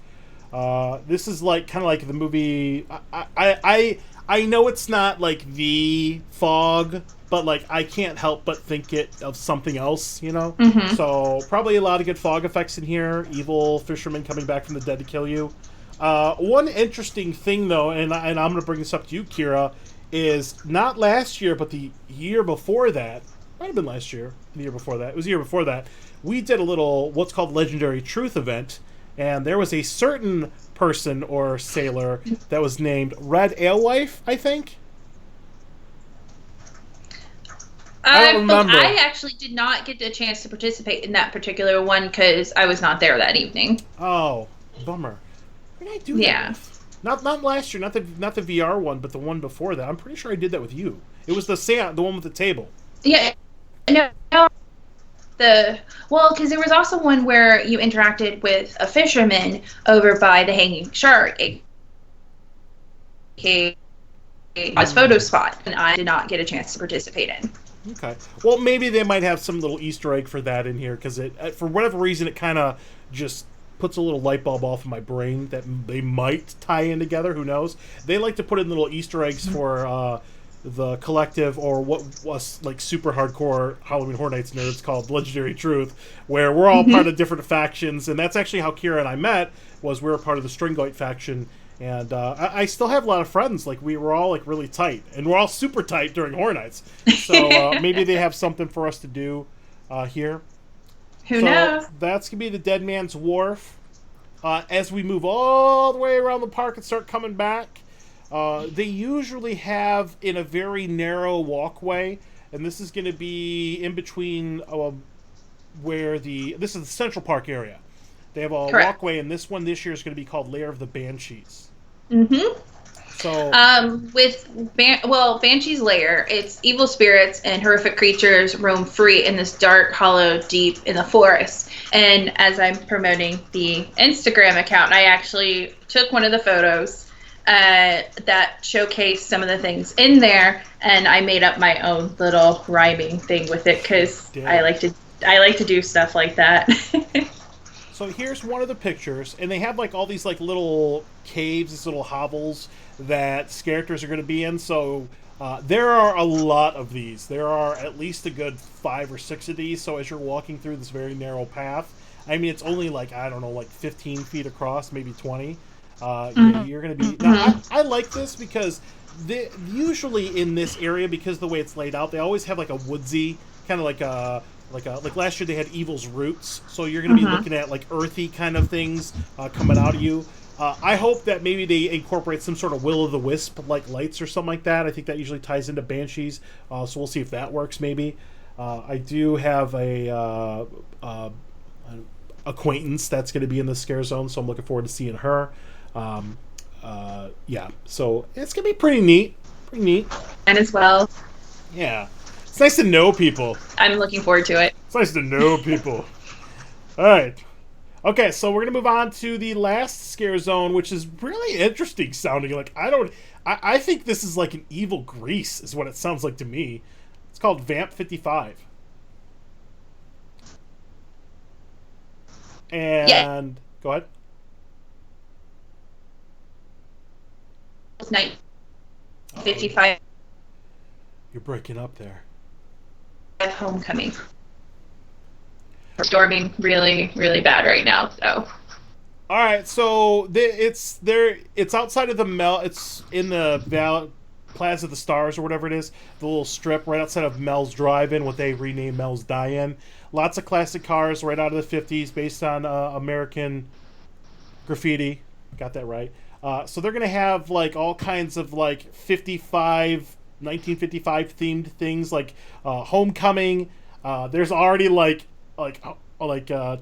This is like kind of like the movie. I know it's not like the Fog, but like I can't help but think of something else, Mm-hmm. So probably a lot of good fog effects in here. Evil fishermen coming back from the dead to kill you. One interesting thing though, and I'm going to bring this up to you, Kira, is not last year, but the year before that. Might have been last year, the year before that. It was the year before that. We did a little, what's called Legendary Truth event, and there was a certain person or sailor that was named Red Alewife, I think. I don't remember. I actually did not get the chance to participate in that particular one because I was not there that evening. Oh, bummer. Where did I do that with? Not last year, not the VR one, but the one before that. I'm pretty sure I did that with you. It was the one with the table. Yeah. No, because there was also one where you interacted with a fisherman over by the Hanging Shark, a photo spot, and I did not get a chance to participate in. Okay. Well, maybe they might have some little Easter egg for that in here, because for whatever reason, it kind of just puts a little light bulb off in my brain that they might tie in together. Who knows? They like to put in little Easter eggs for the collective, or what was like super hardcore Halloween Horror Nights nerds called Legendary Truth, where we're all part of different factions, and that's actually how Kira and I met. Was we were part of the Stringgoit faction, and I still have a lot of friends. Like we were all like really tight, and we're all super tight during Horror Nights. So maybe they have something for us to do here. Who knows? That's gonna be the Dead Man's Wharf. As we move all the way around the park and start coming back. They usually have in a very narrow walkway, and this is going to be in between this is the Central Park area. They have a walkway, and this one this year is going to be called Lair of the Banshees. Mm-hmm. So, Banshee's Lair, it's evil spirits and horrific creatures roam free in this dark hollow deep in the forest. And as I'm promoting the Instagram account, I actually took one of the photos that showcase some of the things in there, and I made up my own little rhyming thing with it because I like to do stuff like that. So here's one of the pictures, and they have like all these like little caves, these little hovels that characters are going to be in. So there are a lot of these. There are at least a good 5 or 6 of these. So as you're walking through this very narrow path, I mean, it's only like, I don't know, like 15 feet across, maybe 20. You're going to be... Now, I like this because usually in this area, because of the way it's laid out, they always have like a woodsy, kind of like last year they had Evil's Roots, so you're going to be looking at like earthy kind of things coming out of you. I hope that maybe they incorporate some sort of Will-O-the-Wisp like lights or something like that. I think that usually ties into Banshees, so we'll see if that works. Maybe I do have an acquaintance that's going to be in the scare zone, so I'm looking forward to seeing her. Yeah, so it's gonna be pretty neat. Pretty neat. And as well, Yeah, it's nice to know people. I'm looking forward to it. It's nice to know people. All right. Okay, so we're gonna move on to the last scare zone, which is really interesting sounding. Like I think this is like an evil Grease, is what it sounds like to me. It's called Vamp 55. And Yeah. Go ahead. It's night 55 You're breaking up there. Homecoming. Storming really, really bad right now, so. All right, so it's there. It's outside of the Mel. It's in the Plaza of the Stars or whatever it is, the little strip right outside of Mel's Drive-In, what they renamed Mel's Die-In. Lots of classic cars right out of the 50s, based on American graffiti. Got that right. So they're gonna have like all kinds of like 1955 themed things, like Homecoming. There's already like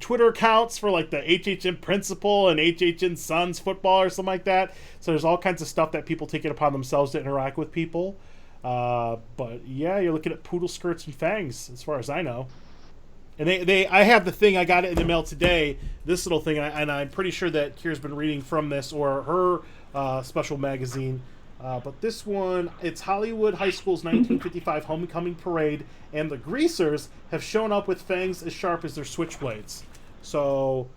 Twitter accounts for like the HHN principal and HHN Sons football or something like that. So there's all kinds of stuff that people take it upon themselves to interact with people. But yeah, you're looking at poodle skirts and fangs, as far as I know. And I have the thing, I got it in the mail today, this little thing, and I'm pretty sure that Kira's been reading from this or her special magazine. But this one, it's Hollywood High School's 1955 Homecoming Parade, and the Greasers have shown up with fangs as sharp as their switchblades. So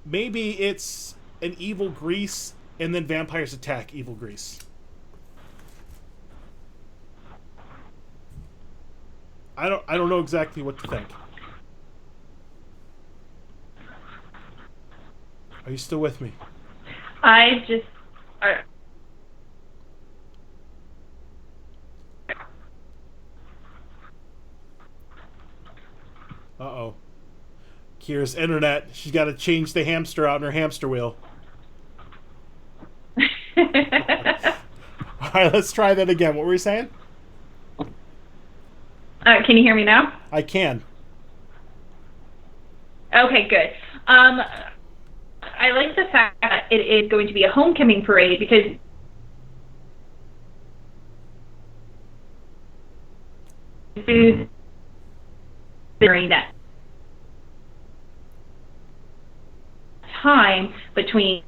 maybe it's an evil Grease, and then vampires attack evil Grease. I don't know exactly what to think. Are you still with me? I just. Uh-oh. Kira's internet. She's got to change the hamster out in her hamster wheel. All right, let's try that again. What were you saying? Can you hear me now? I can. Okay, good. I like the fact that it is going to be a homecoming parade because during that time between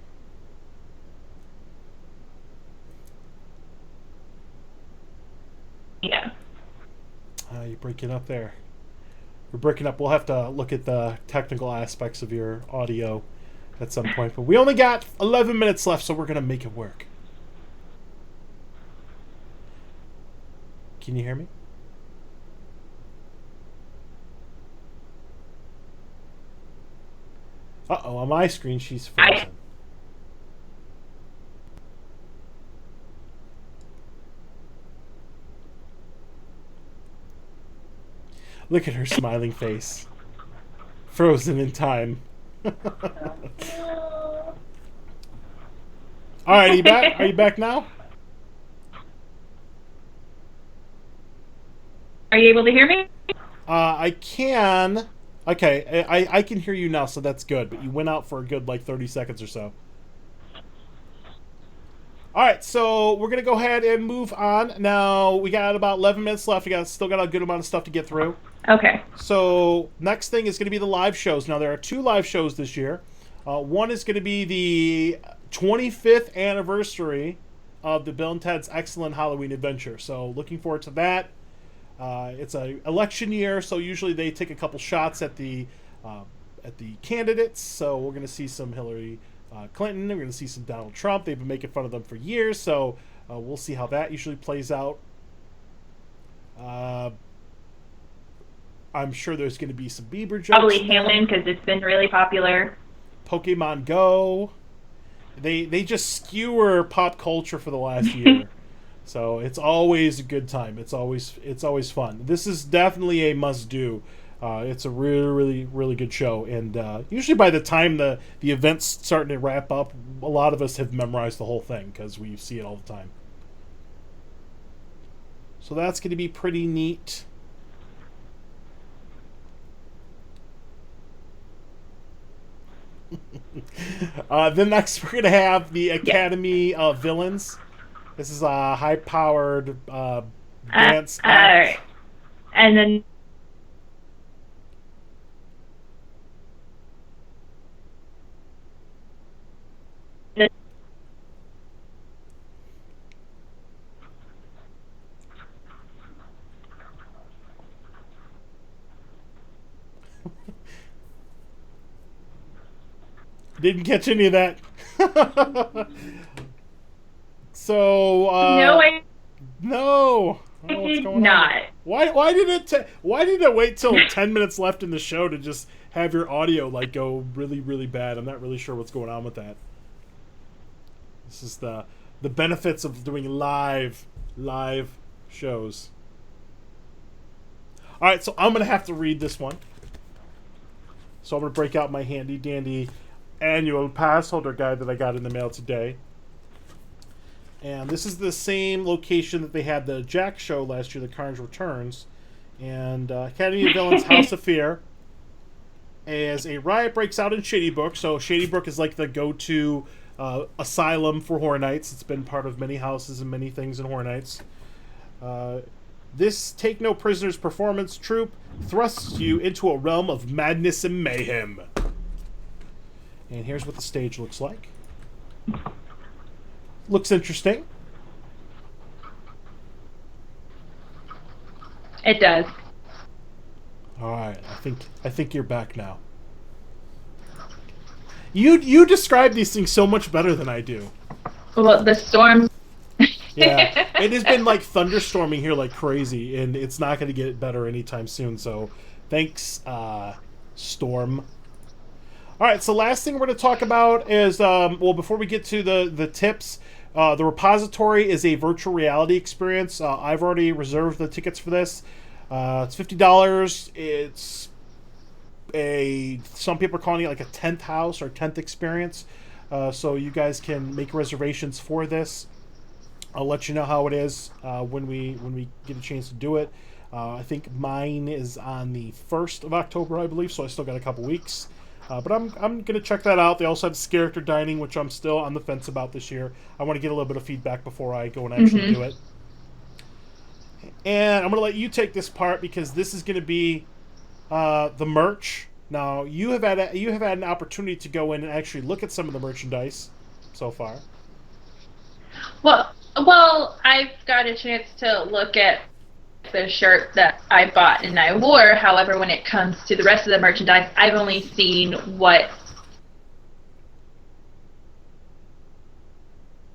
You're breaking up there. You're breaking up. We'll have to look at the technical aspects of your audio at some point. But we only got 11 minutes left, so we're going to make it work. Can you hear me? Uh-oh, on my screen, she's frozen. Look at her smiling face. Frozen in time. All right, are you back? Are you back now? Are you able to hear me? I can. Okay, I can hear you now, so that's good. But you went out for a good, 30 seconds or so. All right, so we're going to go ahead and move on. Now, we got about 11 minutes left. We still got a good amount of stuff to get through. Okay. So, next thing is going to be the live shows. Now, there are 2 live shows this year. One is going to be the 25th anniversary of the Bill and Ted's Excellent Halloween Adventure. So, looking forward to that. It's an election year, so usually they take a couple shots at the candidates. So, we're going to see some Hillary Clinton. We're going to see some Donald Trump. They've been making fun of them for years, so we'll see how that usually plays out. I'm sure there's going to be some Bieber jokes. Probably Hamilton, because it's been really popular. Pokemon Go. They just skewer pop culture for the last year. So it's always a good time. It's always fun. This is definitely a must-do. It's a really, really, really good show, and usually by the time the event's starting to wrap up, a lot of us have memorized the whole thing because we see it all the time. So that's going to be pretty neat. Then next we're going to have the Academy of Villains. This is a high-powered dance act. And then Didn't catch any of that. So no, I no. I don't know what's did going not. on. Why did it wait till 10 minutes left in the show to just have your audio like go really, really bad? I'm not really sure what's going on with that. This is the benefits of doing live shows. All right, so I'm gonna have to read this one. So I'm gonna break out my handy dandy annual pass holder guide that I got in the mail today. And this is the same location that they had the Jack show last year, the Carnage Returns. And Academy of Villains House of Fear. As a riot breaks out in Shady Brook. So Shady Brook is like the go-to asylum for Horror Nights. It's been part of many houses and many things in Horror Nights. This Take No Prisoners performance troupe thrusts you into a realm of madness and mayhem. And here's what the stage looks like. Looks interesting. It does. All right, I think you're back now. You describe these things so much better than I do. Well, the storm. Yeah, it has been like thunderstorming here like crazy, and it's not going to get better anytime soon. So, thanks, Storm. All right, so last thing we're going to talk about is, well, before we get to the tips, the repository is a virtual reality experience. I've already reserved the tickets for this. It's $50. It's some people are calling it like a 10th house or 10th experience. So you guys can make reservations for this. I'll let you know how it is when we get a chance to do it. I think mine is on the 1st of October, I believe, so I still got a couple weeks. But I'm going to check that out. They also have character dining, which I'm still on the fence about this year. I want to get a little bit of feedback before I go and actually do it. And I'm going to let you take this part because this is going to be the merch. Now, you have had an opportunity to go in and actually look at some of the merchandise so far. Well, I've got a chance to look at the shirt that I bought and I wore. However, when it comes to the rest of the merchandise, I've only seen what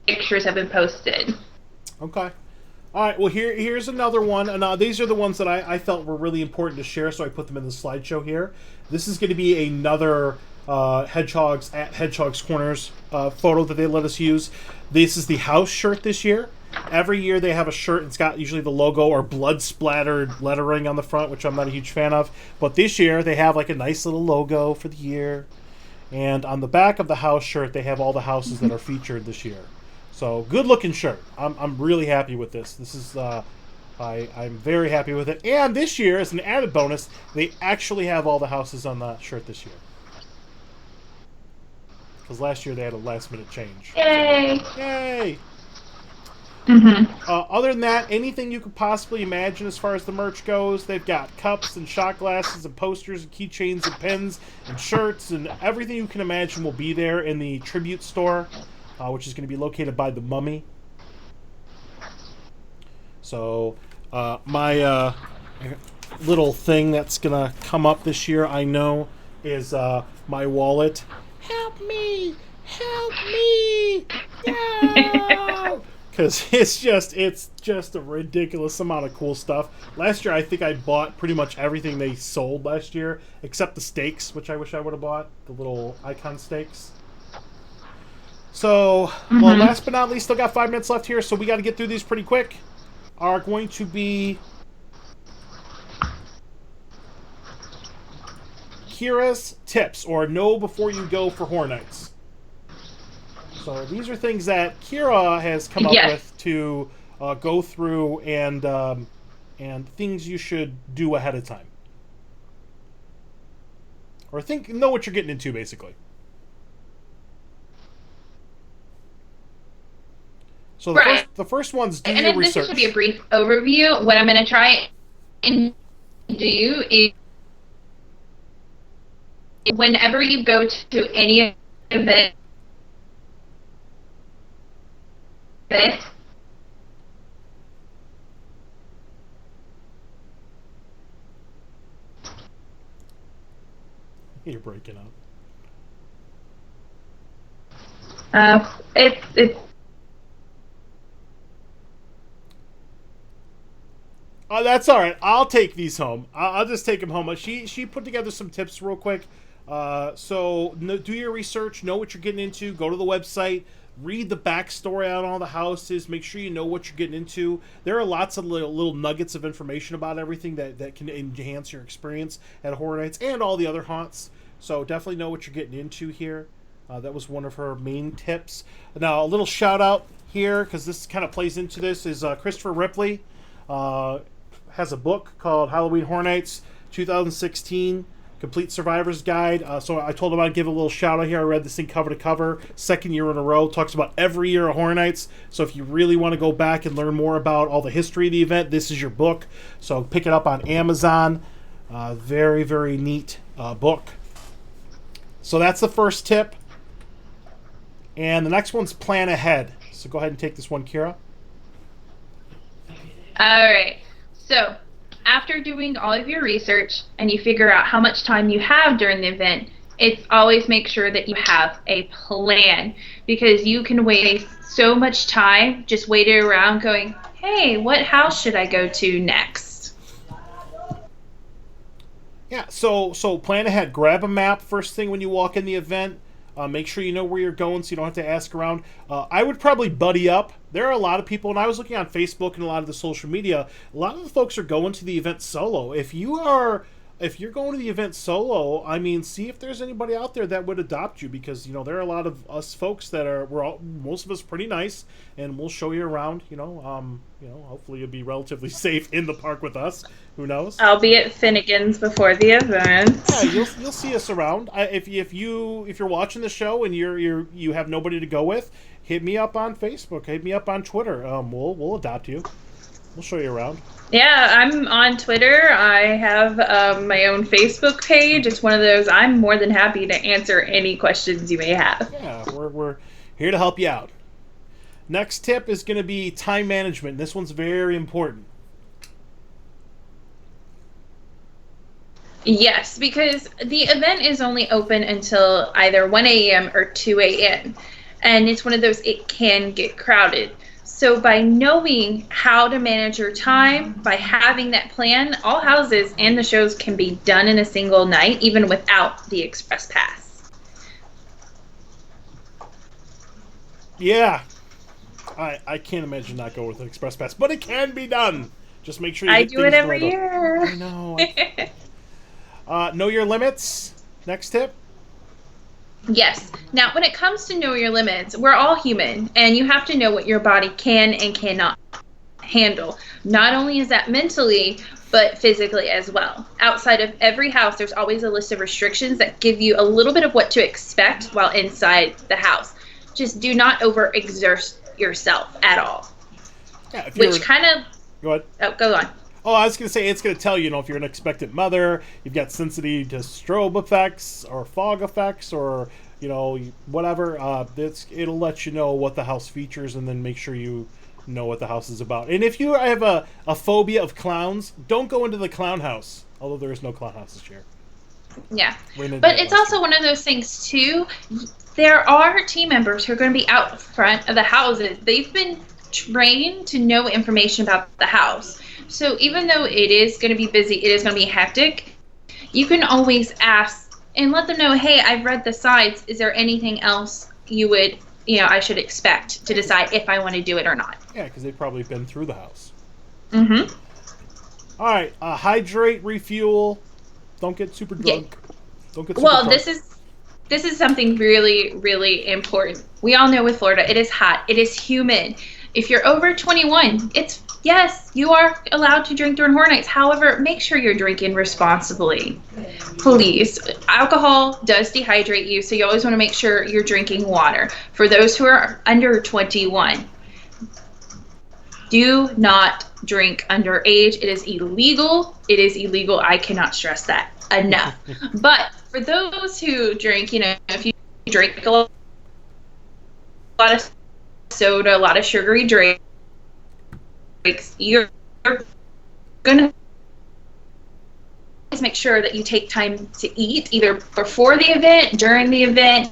pictures have been posted. Okay. All right. Well, here's another one. And these are the ones that I felt were really important to share, so I put them in the slideshow here. This is going to be another Hedgehogs at Hedgehogs Corners photo that they let us use. This is the house shirt this year. Every year they have a shirt. It's got usually the logo or blood-splattered lettering on the front, which I'm not a huge fan of. But this year they have like a nice little logo for the year. And on the back of the house shirt, they have all the houses that are featured this year. So good-looking shirt. I'm really happy with this. This is I'm very happy with it. And this year, as an added bonus, they actually have all the houses on the shirt this year. Because last year they had a last-minute change. Yay! So, yay! Mm-hmm. Other than that, anything you could possibly imagine as far as the merch goes. They've got cups and shot glasses and posters and keychains and pins and shirts and everything you can imagine will be there in the tribute store, which is going to be located by the Mummy. So, my little thing that's going to come up this year, I know, is my wallet. Help me! Help me! No! Because it's just a ridiculous amount of cool stuff. Last year, I think I bought pretty much everything they sold last year, except the stakes, which I wish I would have bought. The little icon stakes. So, well, last but not least, still got 5 minutes left here, so we got to get through these pretty quick. Are going to be Kira's tips, or know before you go for Horror Nights. So these are things that Kira has come up with to go through, and things you should do ahead of time, or know what you're getting into, basically. So the first one's do your research. This should be a brief overview. What I'm going to try and do is, whenever you go to any event, you're breaking up. It's. That's all right. I'll take these home. I'll just take them home. She put together some tips real quick. So do your research. Know what you're getting into. Go to the website. Read the backstory on all the houses. Make sure you know what you're getting into. There are lots of little nuggets of information about everything that can enhance your experience at Horror Nights and all the other haunts. So definitely know what you're getting into here. That was one of her main tips. Now, a little shout out here, because this kind of plays into this, is Christopher Ripley. Has a book called Halloween Horror Nights 2016 Complete Survivor's Guide. So I told him I'd give a little shout out here. I read this thing cover to cover, second year in a row. Talks about every year of Horror Nights. So if you really want to go back and learn more about all the history of the event, this is your book. So pick it up on Amazon. Very, very neat book. So that's the first tip. And the next one's plan ahead. So go ahead and take this one, Kira. All right. So, after doing all of your research and you figure out how much time you have during the event, it's always make sure that you have a plan, because you can waste so much time just waiting around going, hey, what house should I go to next? Yeah, so plan ahead. Grab a map first thing when you walk in the event. Make sure you know where you're going so you don't have to ask around. I would probably buddy up. There are a lot of people, and I was looking on Facebook and a lot of the social media, a lot of the folks are going to the event solo. If you're going to the event solo, I mean, see if there's anybody out there that would adopt you, because, you know, there are a lot of us folks that most of us pretty nice, and we'll show you around, hopefully you'll be relatively safe in the park with us. Who knows? I'll be at Finnegan's before the event. Yeah, you'll see us around. If you're watching the show and you have nobody to go with, hit me up on Facebook. Hit me up on Twitter. We'll adopt you. We'll show you around. Yeah, I'm on Twitter. I have my own Facebook page. It's one of those. I'm more than happy to answer any questions you may have. Yeah, we're here to help you out. Next tip is going to be time management. This one's very important. Yes, because the event is only open until either 1 a.m. or 2 a.m. And it's one of those, it can get crowded. So by knowing how to manage your time, by having that plan, all houses and the shows can be done in a single night, even without the express pass. Yeah. I can't imagine not going with an express pass, but it can be done. Just make sure you I do it every year. I know. Know your limits. Next tip. Yes. Now, when it comes to know your limits, we're all human, and you have to know what your body can and cannot handle. Not only is that mentally, but physically as well. Outside of every house, there's always a list of restrictions that give you a little bit of what to expect while inside the house. Just do not overexert yourself at all. Yeah, Which kind of... Go ahead. Oh, go on. Oh, I was going to say, it's going to tell you, if you're an expectant mother, you've got sensitivity to strobe effects or fog effects or, whatever. It'll let you know what the house features, and then make sure you know what the house is about. And if you have a phobia of clowns, don't go into the clown house, although there is no clown house this year. Yeah. But it's also one of those things, too. There are team members who are going to be out front of the houses. They've been trained to know information about the house. So even though it is going to be busy, it is going to be hectic, you can always ask and let them know, hey, I've read the sides. Is there anything else you would, I should expect to decide if I want to do it or not? Yeah, because they've probably been through the house. Mm-hmm. All right. Hydrate, refuel. Don't get super drunk. Don't get super Well, drunk. this is something really, really important. We all know with Florida, it is hot. It is humid. If you're over 21, yes, you are allowed to drink during horror nights. However, make sure you're drinking responsibly. Please. Alcohol does dehydrate you, so you always want to make sure you're drinking water. For those who are under 21, do not drink underage. It is illegal. It is illegal. I cannot stress that enough. But for those who drink, if you drink a lot of soda, a lot of sugary drinks, you're going to make sure that you take time to eat either before the event, during the event.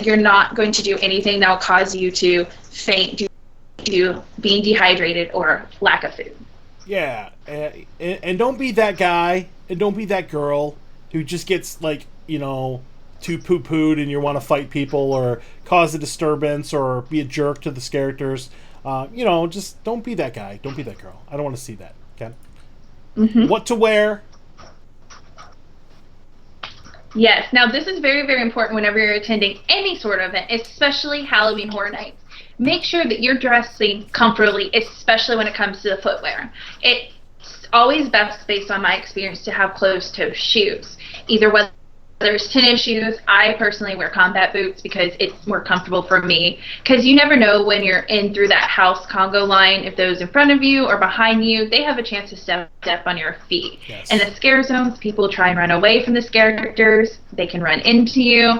You're not going to do anything that will cause you to faint due to being dehydrated or lack of food. Yeah, and don't be that guy, and don't be that girl who just gets, too poo-pooed and you want to fight people or cause a disturbance or be a jerk to the characters. Just don't be that guy. Don't be that girl. I don't want to see that, okay? Mm-hmm. What to wear. Yes. Now, this is very, very important whenever you're attending any sort of event, especially Halloween Horror Nights. Make sure that you're dressing comfortably, especially when it comes to the footwear. It's always best, based on my experience, to have closed-toe shoes. Either whether it's tennis shoes, I personally wear combat boots because it's more comfortable for me. Because you never know when you're in through that house Congo line, if those in front of you or behind you, they have a chance to step on your feet. Yes. In the scare zones, people try and run away from the characters. They can run into you.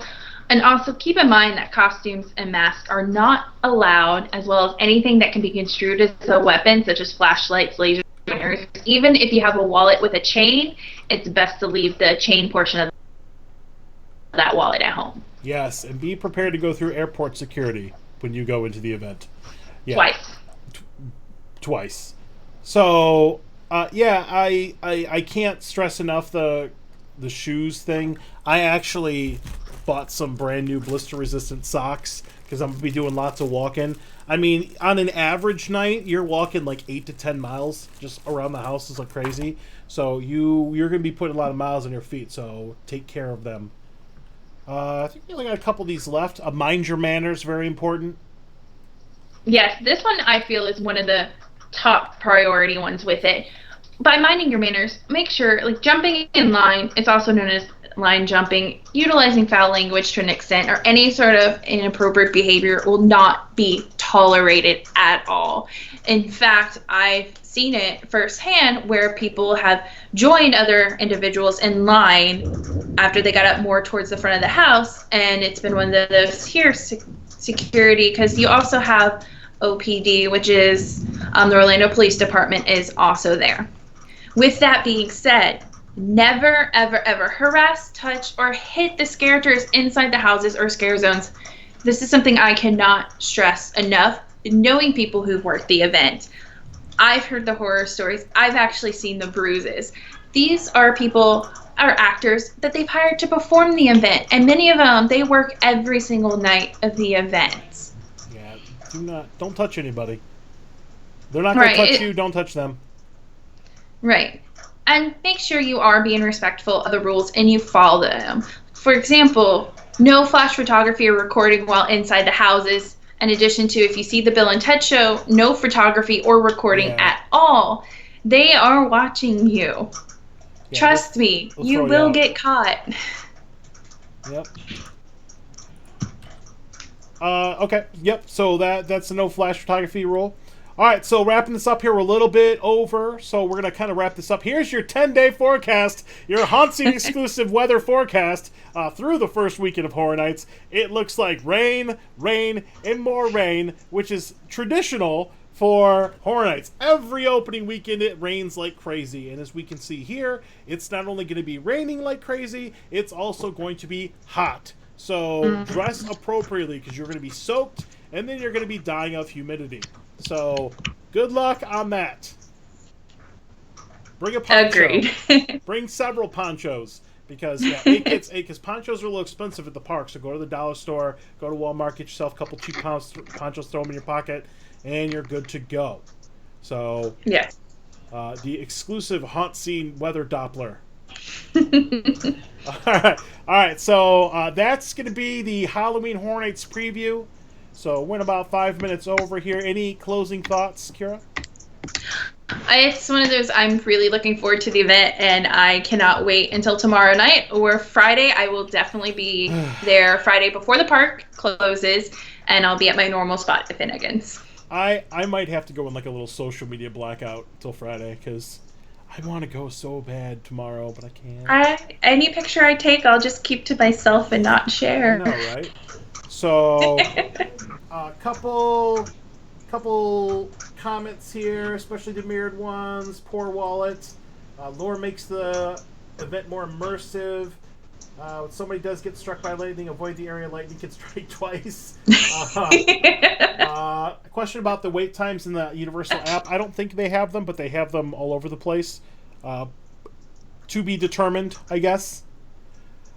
And also keep in mind that costumes and masks are not allowed, as well as anything that can be construed as a weapon, such as flashlights, laser pointers. Even if you have a wallet with a chain, it's best to leave the chain portion of that wallet at home. Yes, and be prepared to go through airport security when you go into the event. Yeah. Twice. So, I can't stress enough the shoes thing. I actually bought some brand new blister-resistant socks because I'm going to be doing lots of walking. I mean, on an average night, you're walking like 8 to 10 miles just around the house is like crazy. So you're going to be putting a lot of miles on your feet, so take care of them. I think we only got a couple of these left. Mind your manners, very important. Yes, this one I feel is one of the top priority ones with it. By minding your manners, make sure, jumping in line, it's also known as line jumping, utilizing foul language to an extent, or any sort of inappropriate behavior will not be tolerated at all. In fact, I've seen it firsthand where people have joined other individuals in line after they got up more towards the front of the house, and it's been one of those here security, because you also have OPD, which is the Orlando Police Department is also there. With that being said, never, ever, ever harass, touch, or hit the characters inside the houses or scare zones. This is something I cannot stress enough. Knowing people who've worked the event, I've heard the horror stories. I've actually seen the bruises. These are actors that they've hired to perform the event, and many of them, they work every single night of the event. Yeah, don't touch anybody. They're not going to touch you, don't touch them. Right. And make sure you are being respectful of the rules and you follow them. For example, no flash photography or recording while inside the houses. In addition to, if you see the Bill and Ted show, no photography or recording at all. They are watching you. Yeah, Trust me, you will get caught. Yep. Okay. Yep. So that's the no flash photography rule. All right, so wrapping this up here, we're a little bit over, so we're going to kind of wrap this up. Here's your 10-day forecast, your HauntScene exclusive weather forecast through the first weekend of Horror Nights. It looks like rain, rain, and more rain, which is traditional for Horror Nights. Every opening weekend, it rains like crazy, and as we can see here, it's not only going to be raining like crazy, it's also going to be hot. So dress appropriately, because you're going to be soaked, and then you're going to be dying of humidity. So, good luck on that. Bring a poncho. Agreed. Bring several ponchos. Because, because ponchos are a little expensive at the park. So, go to the dollar store, go to Walmart, get yourself a couple cheap ponchos, throw them in your pocket, and you're good to go. So, yes. The exclusive HauntScene weather Doppler All right. So that's going to be the Halloween Horror Nights preview. So went about 5 minutes over here. Any closing thoughts, Kira? It's one of those, I'm really looking forward to the event, and I cannot wait until tomorrow night or Friday. I will definitely be there Friday before the park closes, and I'll be at my normal spot at Finnegan's. I might have to go in like a little social media blackout until Friday, because I want to go so bad tomorrow, but I can't. Any picture I take, I'll just keep to myself and not share. I know, right? So, couple comments here, especially the mirrored ones. Poor wallet. Lore makes the event more immersive. When somebody does get struck by lightning, avoid the area lightning can strike twice. A question about the wait times in the Universal app. I don't think they have them, but they have them all over the place. To be determined, I guess.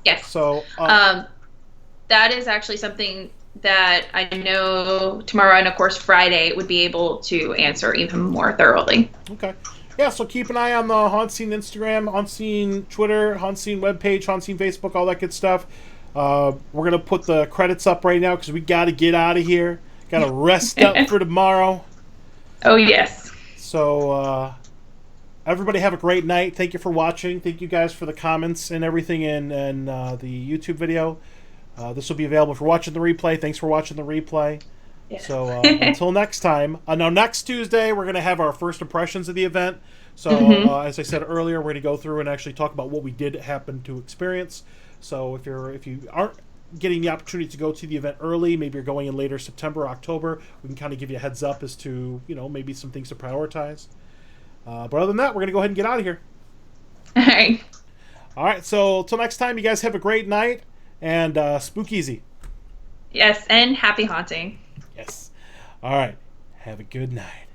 Yes. So that is actually something that I know tomorrow and, of course, Friday would be able to answer even more thoroughly. Okay. Yeah, so keep an eye on the HauntScene Instagram, HauntScene Twitter, HauntScene webpage, HauntScene Facebook, all that good stuff. We're going to put the credits up right now because we got to get out of here. Got to rest up for tomorrow. Oh, yes. So, everybody have a great night. Thank you for watching. Thank you guys for the comments and everything in the YouTube video. This will be available for watching the replay. Thanks for watching the replay. Yeah. So until next time. Now next Tuesday we're going to have our first impressions of the event. So as I said earlier, we're going to go through and actually talk about what we did happen to experience. So if you aren't getting the opportunity to go to the event early, maybe you're going in later September, October, we can kind of give you a heads up as to maybe some things to prioritize. But other than that, we're going to go ahead and get out of here. All right. All right. So till next time, you guys have a great night and spook easy. Yes, and happy haunting. Yes. All right. Have a good night.